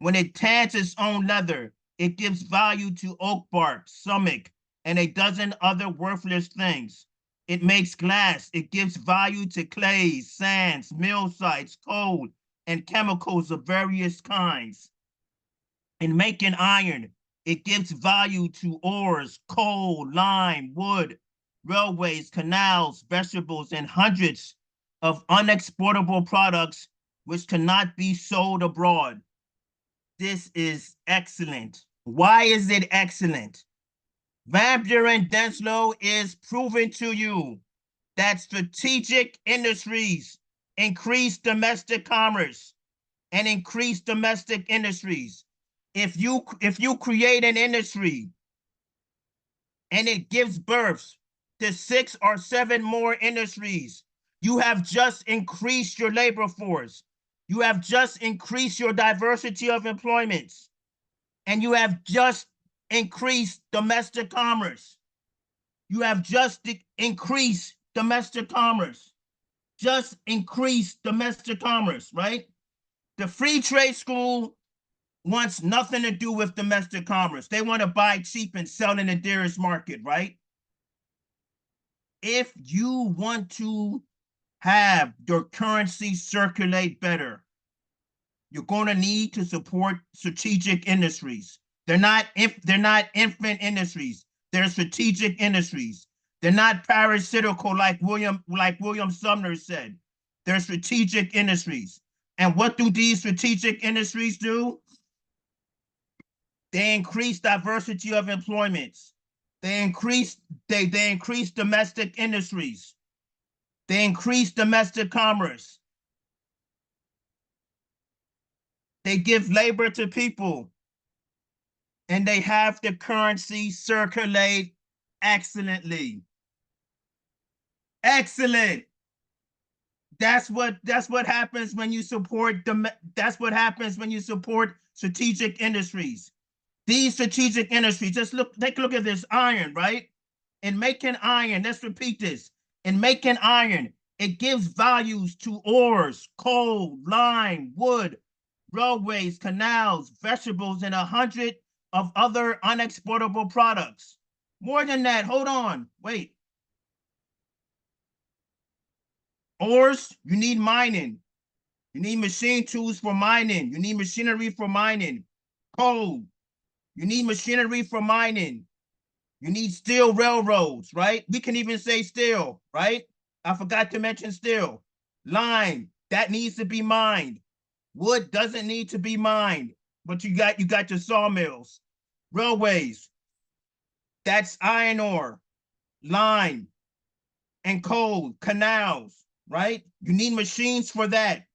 When it tans its own leather, it gives value to oak bark, stomach, and a dozen other worthless things. It makes glass, it gives value to clays, sands, mill sites, coal, and chemicals of various kinds. In making iron, it gives value to ores, coal, lime, wood, railways, canals, vegetables, and hundreds of unexportable products which cannot be sold abroad. This is excellent. Why is it excellent? Van Buren Denslow is proving to you that strategic industries increase domestic commerce and increase domestic industries. If you create an industry and it gives birth to 6 or 7 more industries, you have just increased your labor force. You have just increased your diversity of employments. And you have just increased domestic commerce. You have just increased domestic commerce. Just increased domestic commerce, right? The free trade school wants nothing to do with domestic commerce. They want to buy cheap and sell in the dearest market, right? If you want to have your currency circulate better, you're going to need to support strategic industries. They're not infant industries. They're strategic industries. They're not parasitical like William Sumner said. They're strategic industries. And what do these strategic industries do? They increase diversity of employments. They increase domestic industries. They increase domestic commerce. They give labor to people. And they have the currency circulate excellently. Excellent. That's what happens when you support that's what happens when you support strategic industries. These strategic industries, take a look at this iron, right? In making iron, let's repeat this. In making iron, it gives values to ores, coal, lime, wood, railways, canals, vegetables, and 100 of other unexportable products. More than that, hold on, wait. Ores, you need mining. You need machine tools for mining. You need machinery for mining. Coal, you need machinery for mining. You need steel railroads, right? We can even say steel, right? I forgot to mention steel. Lime, that needs to be mined. Wood doesn't need to be mined, but you got your sawmills. Railways, that's iron ore, lime, and coal, canals, right? You need machines for that.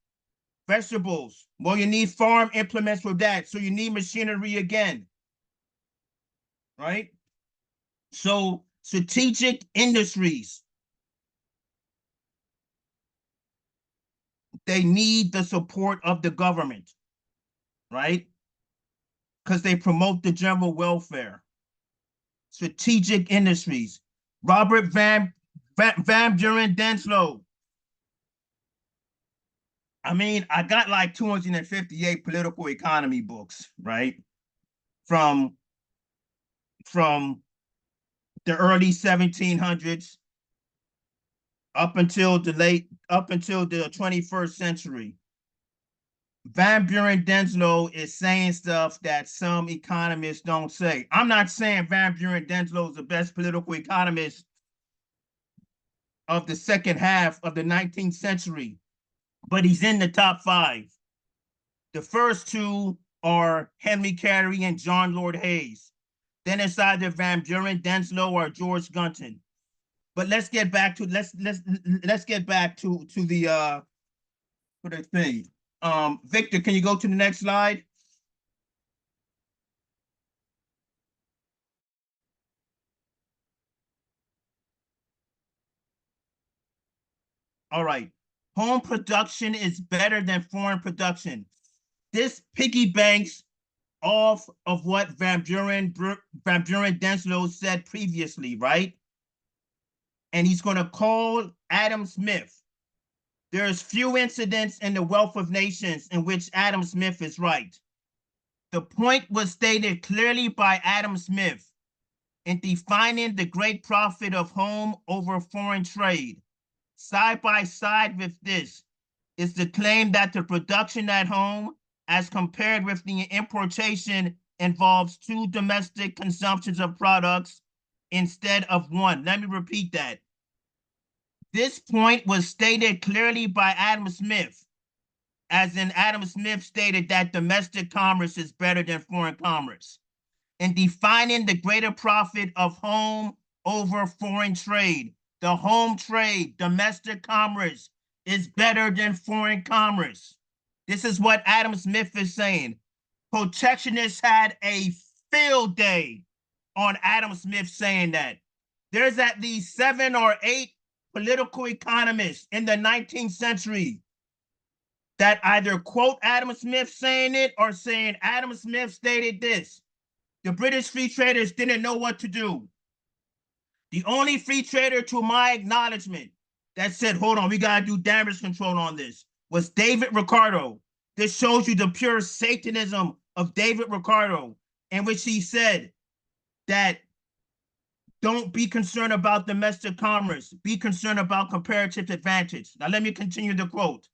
Vegetables, well, you need farm implements for that, so you need machinery again, right? So strategic industries, they need the support of the government, right? Because they promote the general welfare. Strategic industries. Robert Van Buren Denslow. I mean, I got like 258 political economy books, right? From the early 1700s up until the 21st century. Van Buren Denslow is saying stuff that some economists don't say. I'm not saying Van Buren Denslow is the best political economist of the second half of the 19th century, but he's in the top 5. The first 2 are Henry Carey and John Lord Hayes. Then it's either Van Buren Denslow or George Gunton. But let's get back to the thing. Victor, can you go to the next slide? All right. Home production is better than foreign production. This piggy banks off of what Van Buren Denslow said previously, right? And he's going to call Adam Smith. There's few incidents in the Wealth of Nations in which Adam Smith is right. The point was stated clearly by Adam Smith in defining the great profit of home over foreign trade. Side by side with this is the claim that the production at home, as compared with the importation, involves 2 domestic consumptions of products instead of 1. Let me repeat that. This point was stated clearly by Adam Smith, as in Adam Smith stated that domestic commerce is better than foreign commerce. In defining the greater profit of home over foreign trade, the home trade, domestic commerce, is better than foreign commerce. This is what Adam Smith is saying. Protectionists had a field day on Adam Smith saying that. There's at least 7 or 8 political economists in the 19th century that either quote Adam Smith saying it or saying Adam Smith stated this. The British free traders didn't know what to do. The only free trader, to my acknowledgement, that said, hold on, we got to do damage control on this, was David Ricardo. This shows you the pure Satanism of David Ricardo, in which he said that don't be concerned about domestic commerce, be concerned about comparative advantage. Now, let me continue the quote.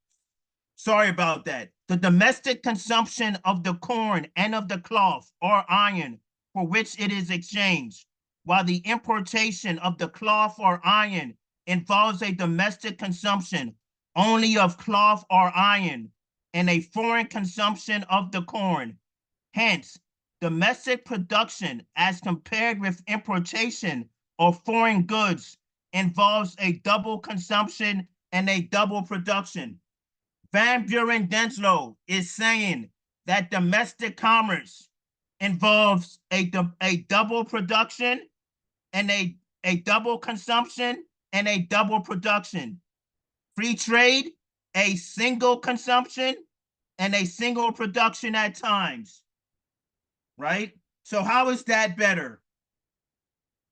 Sorry about that. The domestic consumption of the corn and of the cloth or iron for which it is exchanged, while the importation of the cloth or iron involves a domestic consumption only of cloth or iron and a foreign consumption of the corn. Hence, domestic production as compared with importation of foreign goods involves a double consumption and a double production. Van Buren Denslow is saying that domestic commerce involves a double production and a double consumption and a double production. Free trade, a single consumption and a single production at times, right? So how is that better?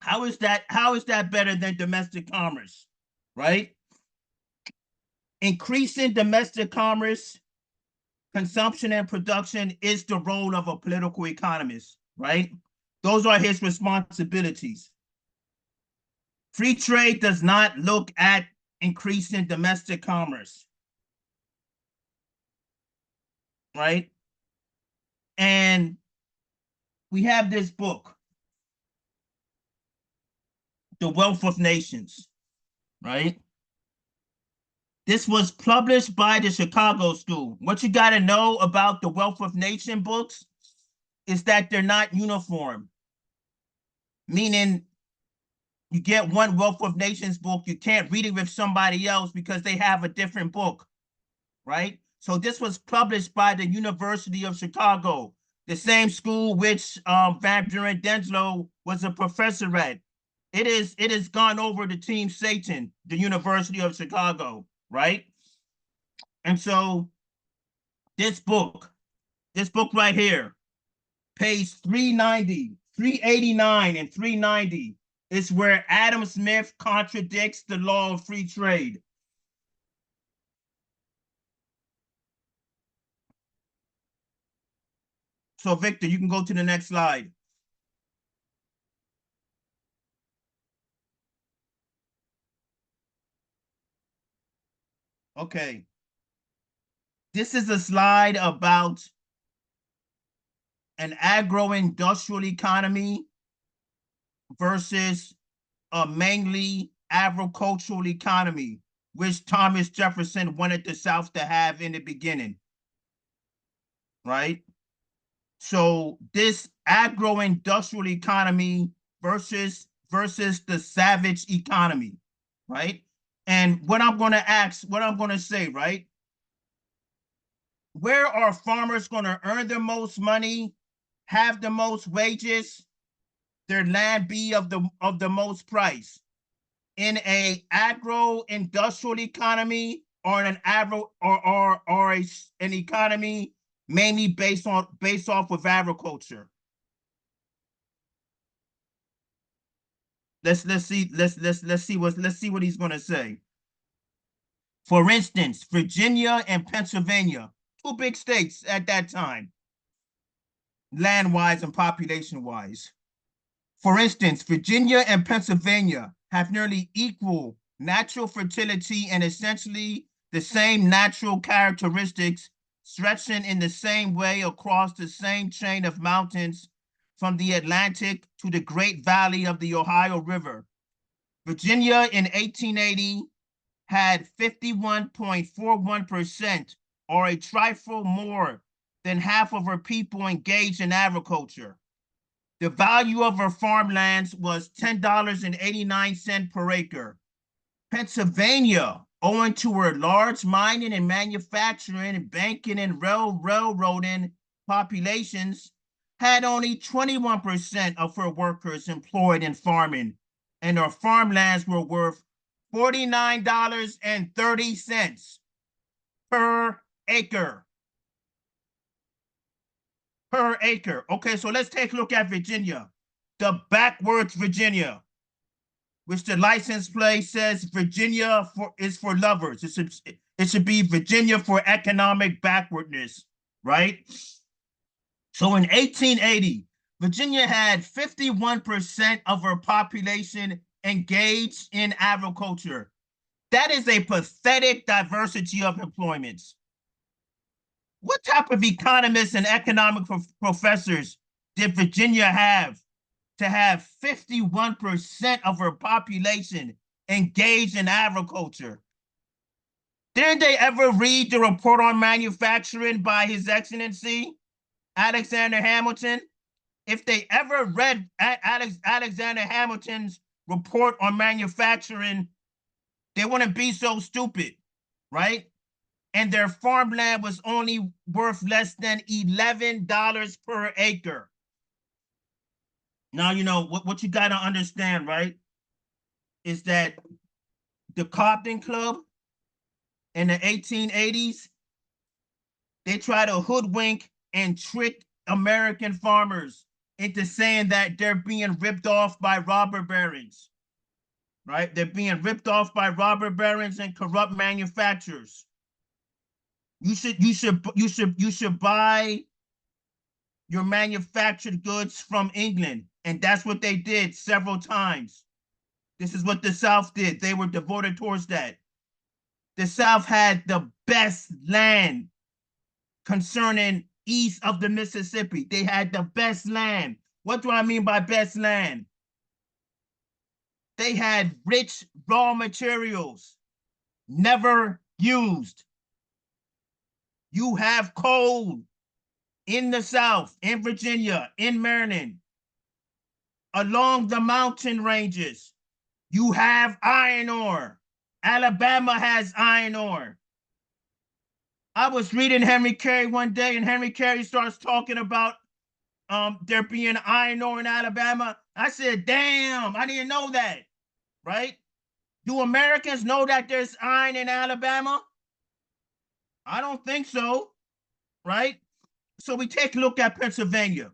How is that better than domestic commerce, right? Increasing domestic commerce, consumption and production is the role of a political economist, right? Those are his responsibilities. Free trade does not look at increasing domestic commerce, right? And we have this book, The Wealth of Nations, right? This was published by the Chicago School. What you got to know about the Wealth of Nations books is that they're not uniform, meaning you get one Wealth of Nations book, you can't read it with somebody else because they have a different book, right? So this was published by the University of Chicago, the same school which Buren Denslow was a professor at. It has gone over to Team Satan, the University of Chicago, right? And so this book right here, page 390, 389, and 390, is where Adam Smith contradicts the law of free trade. So Victor, you can go to the next slide. Okay. This is a slide about an agro-industrial economy versus a mainly agricultural economy, which Thomas Jefferson wanted the South to have in the beginning, right? So this agro-industrial economy versus the savage economy, right? And what I'm going to say, right? Where are farmers going to earn the most money, have the most wages, their land be of the most price? In a agro-industrial economy or in an an economy mainly based off of agriculture? Let's see what he's going to say. For instance, Virginia and Pennsylvania, two big states at that time, land-wise and population-wise. For instance, Virginia and Pennsylvania have nearly equal natural fertility and essentially the same natural characteristics, stretching in the same way across the same chain of mountains from the Atlantic to the Great Valley of the Ohio River. Virginia in 1880 had 51.41%, or a trifle more than half of her people engaged in agriculture. The value of her farmlands was $10.89 per acre. Pennsylvania, owing to her large mining and manufacturing, banking, and railroading populations, had only 21% of her workers employed in farming, and her farmlands were worth $49.30 per acre. Per acre. Okay, so let's take a look at Virginia. The backwards Virginia, which the license plate says Virginia is for lovers. It should be Virginia for economic backwardness, right? So in 1880, Virginia had 51% of her population engaged in agriculture. That is a pathetic diversity of employments. What type of economists and economic professors did Virginia have to have 51% of her population engaged in agriculture? Didn't they ever read the report on manufacturing by His Excellency Alexander Hamilton? If they ever read Alexander Hamilton's report on manufacturing, they wouldn't be so stupid, right? And their farmland was only worth less than $11 per acre. Now, you know, what you got to understand, right, is that the Cobden Club in the 1880s, they try to hoodwink and trick American farmers into saying that they're being ripped off by robber barons, right? They're being ripped off by robber barons and corrupt manufacturers. You should buy your manufactured goods from England. And that's what they did several times. This is what the South did. They were devoted towards that. The South had the best land concerning east of the Mississippi. They had the best land. What do I mean by best land? They had rich raw materials, never used. You have coal in the South, in Virginia, in Maryland, along the mountain ranges. You have iron ore. Alabama has iron ore. I was reading Henry Carey one day, and Henry Carey starts talking about there being iron ore in Alabama. I said, damn, I didn't know that, right? Do Americans know that there's iron in Alabama? I don't think so, right? So we take a look at Pennsylvania.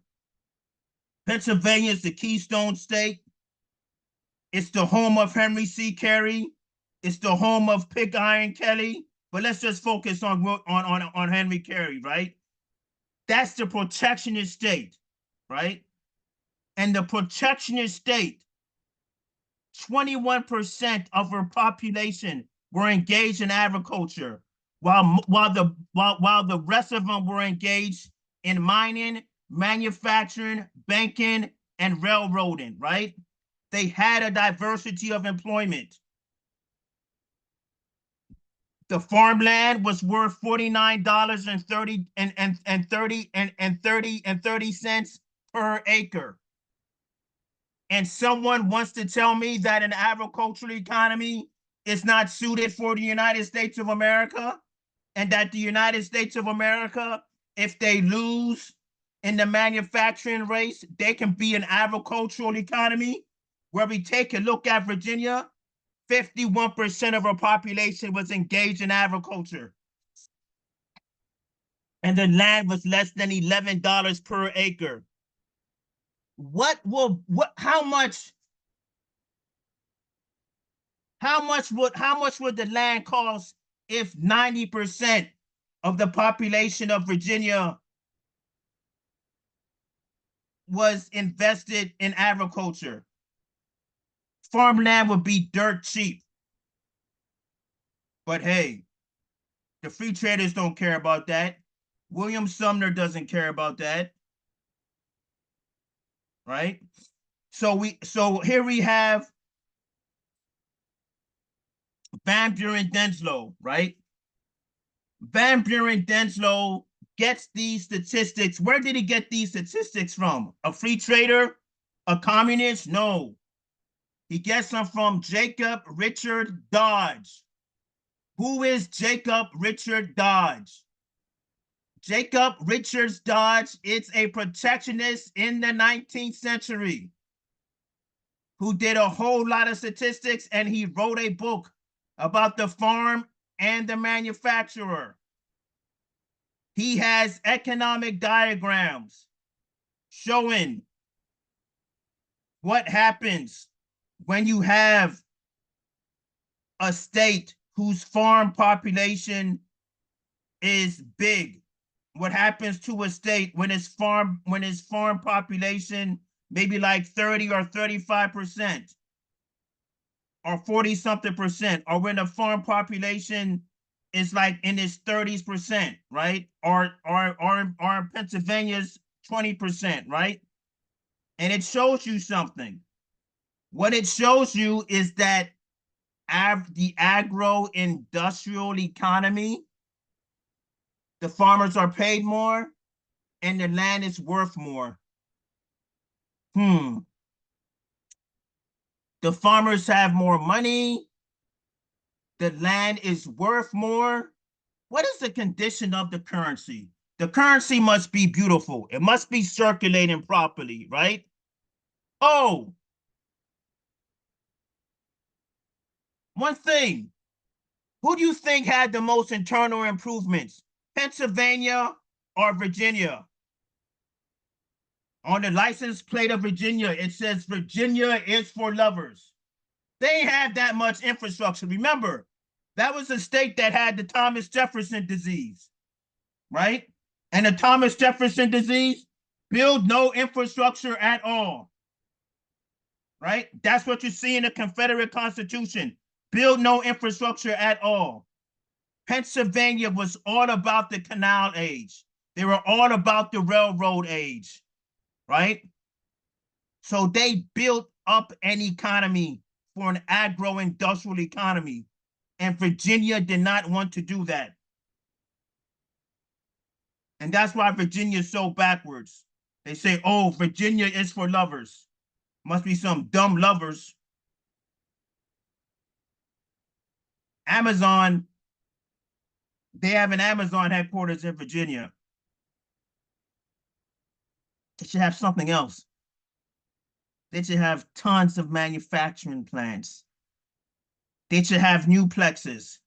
Pennsylvania is the Keystone State. It's the home of Henry C. Carey. It's the home of Pig Iron Kelly. But let's just focus on Henry Carey, right? That's the protectionist state, right? And the protectionist state, 21% of her population were engaged in agriculture, while the rest of them were engaged in mining, manufacturing, banking, and railroading, right? They had a diversity of employment. The farmland was worth $49.30 per acre. And someone wants to tell me that an agricultural economy is not suited for the United States of America, and that the United States of America, if they lose in the manufacturing race, they can be an agricultural economy. Where we take a look at Virginia, 51% of our population was engaged in agriculture. And the land was less than $11 per acre. How much would the land cost if 90% of the population of Virginia was invested in agriculture? Farmland would be dirt cheap. But hey, the free traders don't care about that. William Sumner doesn't care about that. Right? So here we have Van Buren Denslow, right? Van Buren Denslow gets these statistics. Where did he get these statistics from? A free trader? A communist? No. He gets them from Jacob Richard Dodge. Who is Jacob Richard Dodge? Jacob Richards Dodge is a protectionist in the 19th century who did a whole lot of statistics, and he wrote a book about the farm and the manufacturer. He has economic diagrams showing what happens when you have a state whose farm population is big. What happens to a state when its farm population maybe like 30 or 35% or 40-something%, or when the farm population is like in its 30s%, right? Or Pennsylvania's 20%, right? And it shows you something. What it shows you is that the agro-industrial economy, the farmers are paid more and the land is worth more. The farmers have more money. The land is worth more. What is the condition of the currency? The currency must be beautiful. It must be circulating properly, right? Oh, One thing, who do you think had the most internal improvements? Pennsylvania or Virginia? On the license plate of Virginia, it says Virginia is for lovers. They ain't have that much infrastructure. Remember, that was a state that had the Thomas Jefferson disease, right? And the Thomas Jefferson disease, build no infrastructure at all, right? That's what you see in the Confederate Constitution. Build no infrastructure at all. Pennsylvania was all about the canal age. They were all about the railroad age, right? So they built up an economy for an agro-industrial economy, and Virginia did not want to do that. And that's why Virginia is so backwards. They say, oh, Virginia is for lovers. Must be some dumb lovers. Amazon, they have an Amazon headquarters in Virginia. They should have something else. They should have tons of manufacturing plants. They should have newplexes.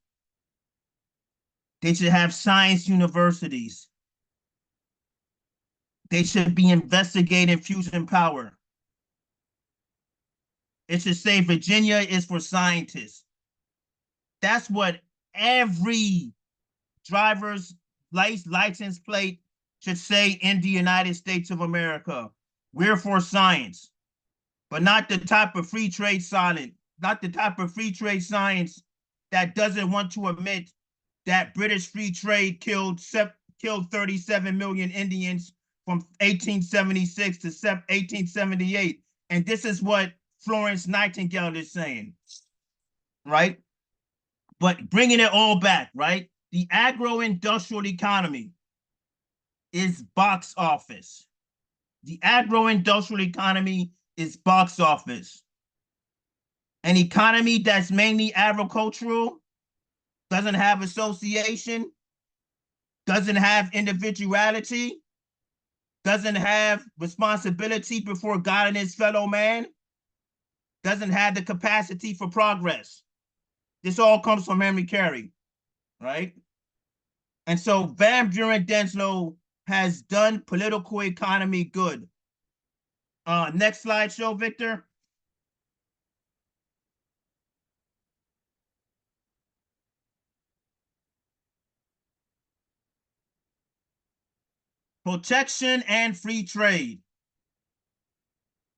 They should have science universities. They should be investigating fusion power. It should say Virginia is for scientists. That's what every driver's license plate should say in the United States of America. We're for science, but not the type of free trade silent, not the type of free trade science that doesn't want to admit that British free trade killed 37 million Indians from 1876 to 1878. And this is what Florence Nightingale is saying, right? But bringing it all back, right? The agro-industrial economy is box office. The agro-industrial economy is box office. An economy that's mainly agricultural, doesn't have association, doesn't have individuality, doesn't have responsibility before God and his fellow man, doesn't have the capacity for progress. This all comes from Henry Carey, right? And so Van Buren Denslow has done political economy good. Next slide show, Victor. Protection and free trade.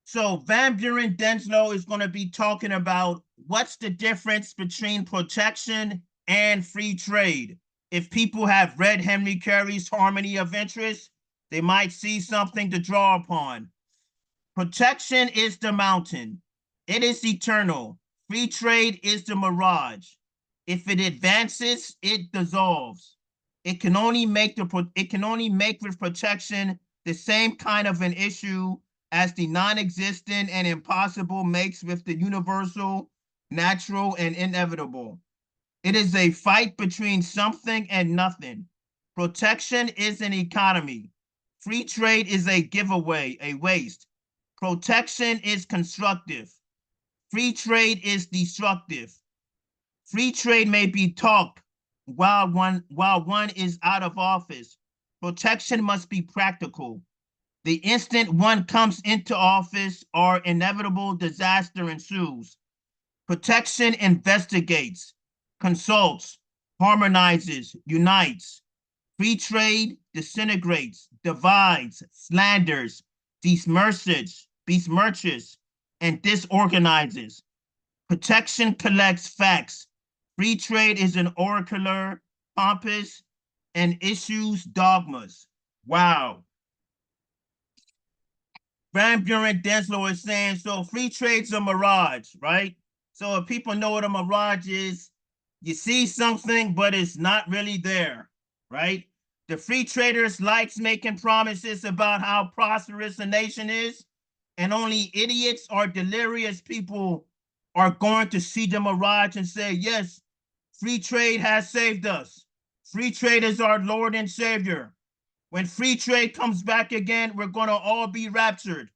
So Van Buren Denslow is going to be talking about what's the difference between protection and free trade. If people have read Henry Carey's Harmony of Interest, they might see something to draw upon. Protection is the mountain. It is eternal. Free trade is the mirage. If it advances, it dissolves. It can only make with protection the same kind of an issue as the non-existent and impossible makes with the universal, natural, and inevitable. It is a fight between something and nothing. Protection is an economy. Free trade is a giveaway, a waste. Protection is constructive. Free trade is destructive. Free trade may be talk while one is out of office. Protection must be practical. The instant one comes into office, or inevitable disaster ensues. Protection investigates, consults, harmonizes, unites. Free trade disintegrates, divides, slanders, besmirches, and disorganizes. Protection collects facts. Free trade is an oracular, pompous, and issues dogmas. Wow. Van Buren Denslow is saying, so free trade's a mirage, right? So if people know what a mirage is, you see something, but it's not really there, right? The free traders likes making promises about how prosperous a nation is, and only idiots or delirious people are going to see the mirage and say, yes, free trade has saved us. Free trade is our Lord and Savior. When free trade comes back again, we're going to all be raptured,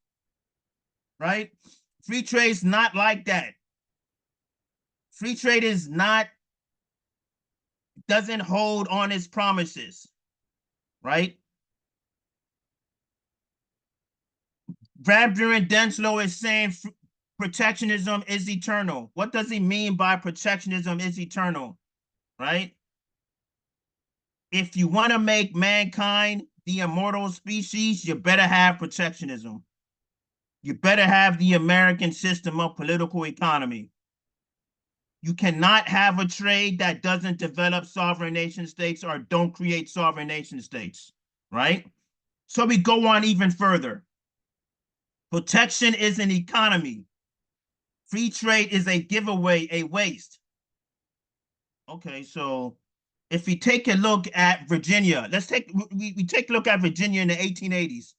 right? Free trade's not like that. Free trade doesn't hold on its promises, right? Buren Denslow is saying protectionism is eternal. What does he mean by protectionism is eternal, right? If you want to make mankind the immortal species, you better have protectionism. You better have the American system of political economy. You cannot have a trade that doesn't develop sovereign nation states or don't create sovereign nation states, right? So we go on even further. Protection is an economy. Free trade is a giveaway, a waste. Okay, so if we take a look at Virginia, we take a look at Virginia in the 1880s.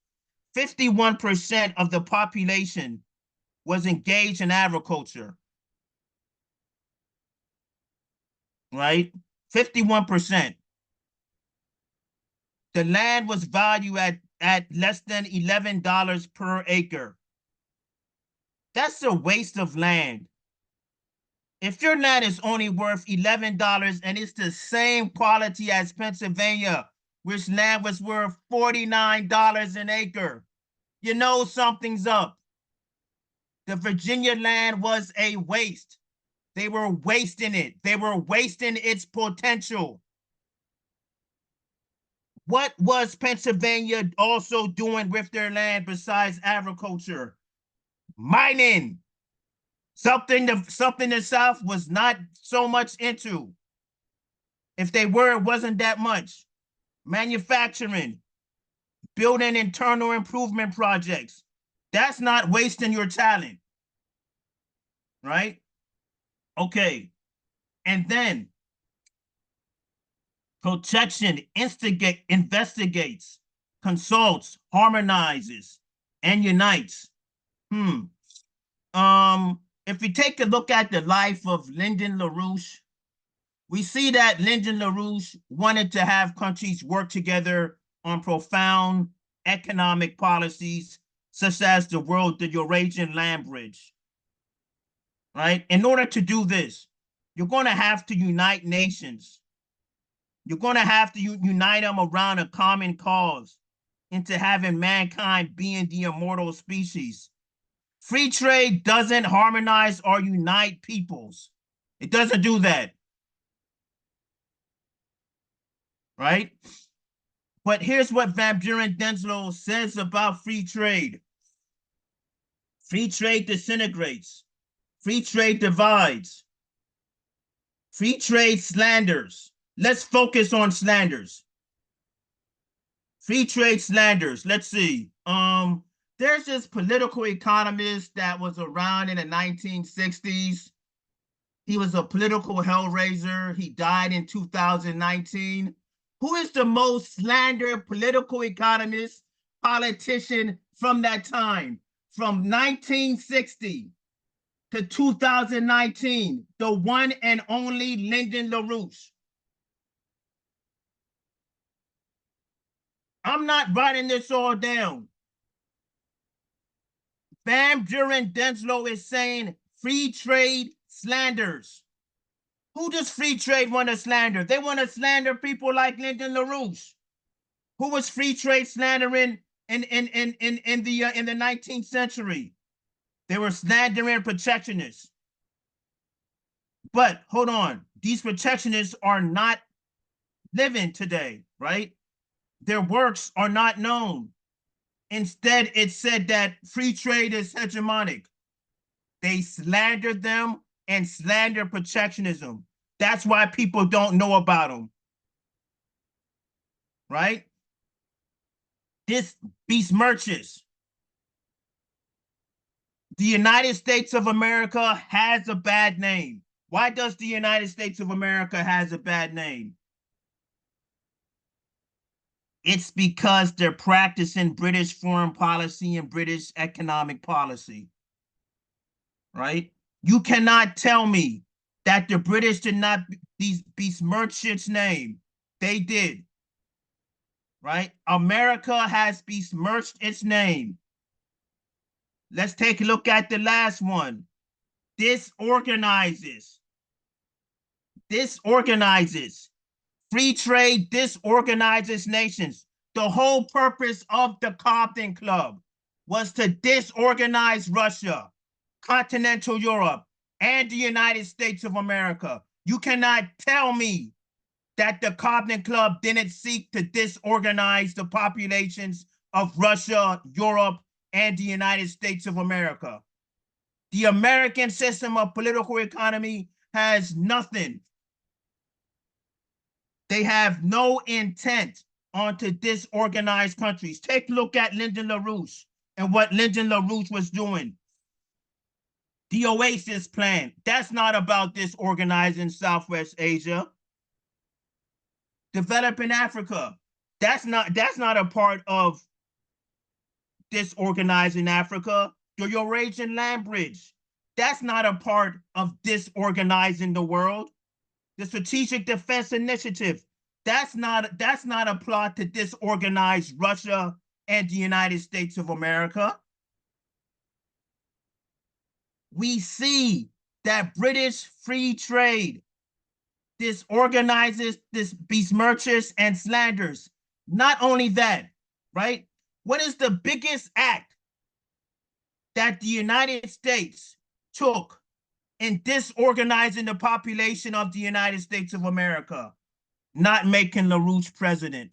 51% of the population was engaged in agriculture, right? 51%. The land was valued at less than $11 per acre. That's a waste of land. If your land is only worth $11 and it's the same quality as Pennsylvania, which land was worth $49 an acre, you know something's up. The Virginia land was a waste. They were wasting it. They were wasting its potential. What was Pennsylvania also doing with their land besides agriculture? Mining. Something the South was not so much into. If they were, it wasn't that much. Manufacturing, building internal improvement projects. That's not wasting your talent, right? Okay. And then protection investigates, consults, harmonizes, and unites. If we take a look at the life of Lyndon LaRouche, we see that Lyndon LaRouche wanted to have countries work together on profound economic policies, such as the Eurasian Land Bridge, right? In order to do this, you're going to have to unite nations. You're going to have to unite them around a common cause into having mankind being the immortal species. Free trade doesn't harmonize or unite peoples. It doesn't do that, right? But here's what Buren Denslow says about free trade. Free trade disintegrates. Free trade divides. Free trade slanders. Let's focus on slanders. Free trade slanders. Let's see. There's this political economist that was around in the 1960s. He was a political hellraiser. He died in 2019. Who is the most slandered political economist, politician from that time? From 1960 to 2019, the one and only Lyndon LaRouche. I'm not writing this all down. Buren Denslow is saying free trade slanders. Who does free trade want to slander? They want to slander people like Lyndon LaRouche. Who was free trade slandering in the 19th century? They were slandering protectionists. But hold on, these protectionists are not living today, right? Their works are not known. Instead, it said that free trade is hegemonic. They slandered them and slander protectionism. That's why people don't know about them, right? This besmirches. The United States of America has a bad name. Why does the United States of America has a bad name? It's because they're practicing British foreign policy and British economic policy, right? You cannot tell me that the British did not besmirch its name. They did, right? America has besmirched its name. Let's take a look at the last one. Disorganizes. disorganizes. Free trade disorganizes nations. The whole purpose of the Cobden Club was to disorganize Russia, continental Europe, and the United States of America. You cannot tell me that the Cobden Club didn't seek to disorganize the populations of Russia, Europe, and the United States of America. The American system of political economy has nothing. They have no intent on to disorganize countries. Take a look at Lyndon LaRouche and what Lyndon LaRouche was doing. The Oasis Plan, that's not about disorganizing Southwest Asia. Developing Africa, that's not a part of disorganizing Africa. The Eurasian Land Bridge, that's not a part of disorganizing the world. The Strategic Defense Initiative, that's not a plot to disorganize Russia and the United States of America. We see that British free trade disorganizes, besmirches, and slanders. Not only that, right? What is the biggest act that the United States took in disorganizing the population of the United States of America? Not making LaRouche president.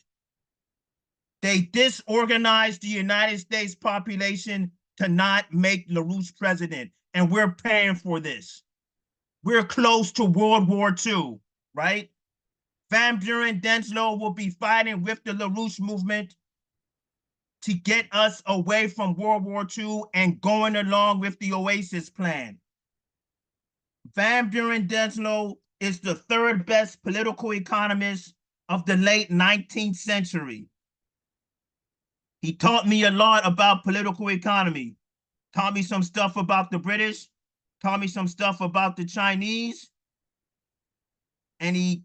They disorganized the United States population to not make LaRouche president, and we're paying for this. We're close to World War II, right? Van Buren Denslow will be fighting with the LaRouche movement to get us away from World War II and going along with the Oasis Plan. Van Buren Denslow is the third best political economist of the late 19th century. He taught me a lot about political economy, taught me some stuff about the British, taught me some stuff about the Chinese, and he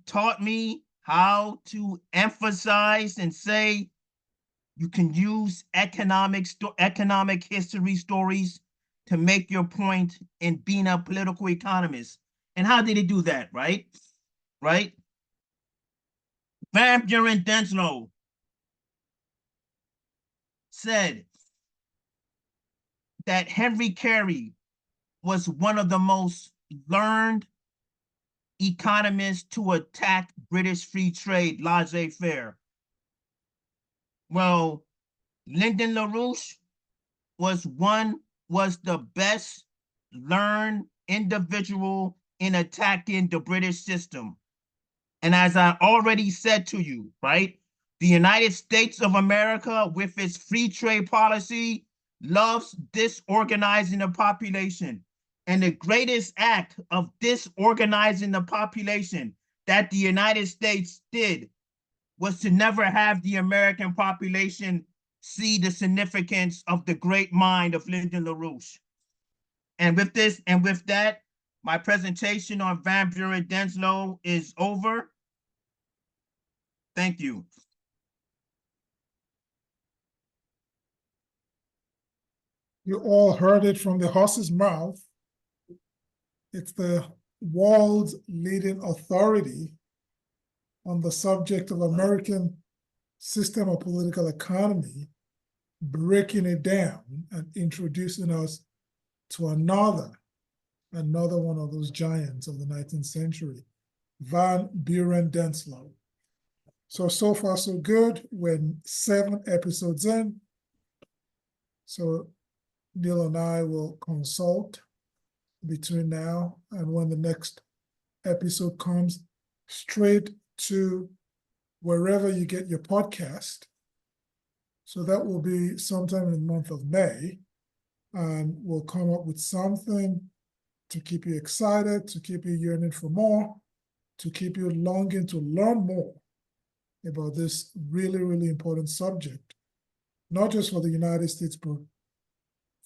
taught me how to emphasize and say you can use economic history stories to make your point in being a political economist. And how did he do that, right? Right? Van Buren Denslow said that Henry Carey was one of the most learned economists to attack British free trade, laissez-faire. Well, Lyndon LaRouche was the best learned individual in attacking the British system. And as I already said to you, right, the United States of America, with its free trade policy, loves disorganizing the population. And the greatest act of disorganizing the population that the United States did was to never have the American population see the significance of the great mind of Lyndon LaRouche. And with that, my presentation on Van Buren Denslow is over. Thank you. You all heard it from the horse's mouth. It's the world's leading authority on the subject of American system of political economy, breaking it down and introducing us to another one of those giants of the 19th century, Van Buren Denslow. So far so good. We're 7 episodes in. So Neil and I will consult between now and when the next episode comes, straight to wherever you get your podcast. So that will be sometime in the month of May. And we'll come up with something to keep you excited, to keep you yearning for more, to keep you longing to learn more about this really, really important subject, not just for the United States, but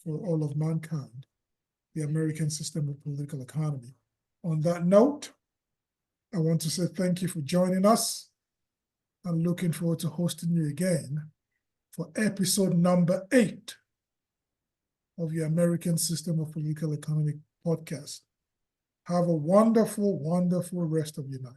for all of mankind, the American system of political economy. On that note, I want to say thank you for joining us. I'm looking forward to hosting you again for episode number 8 of your American System of Political Economy podcast. Have a wonderful, wonderful rest of your night.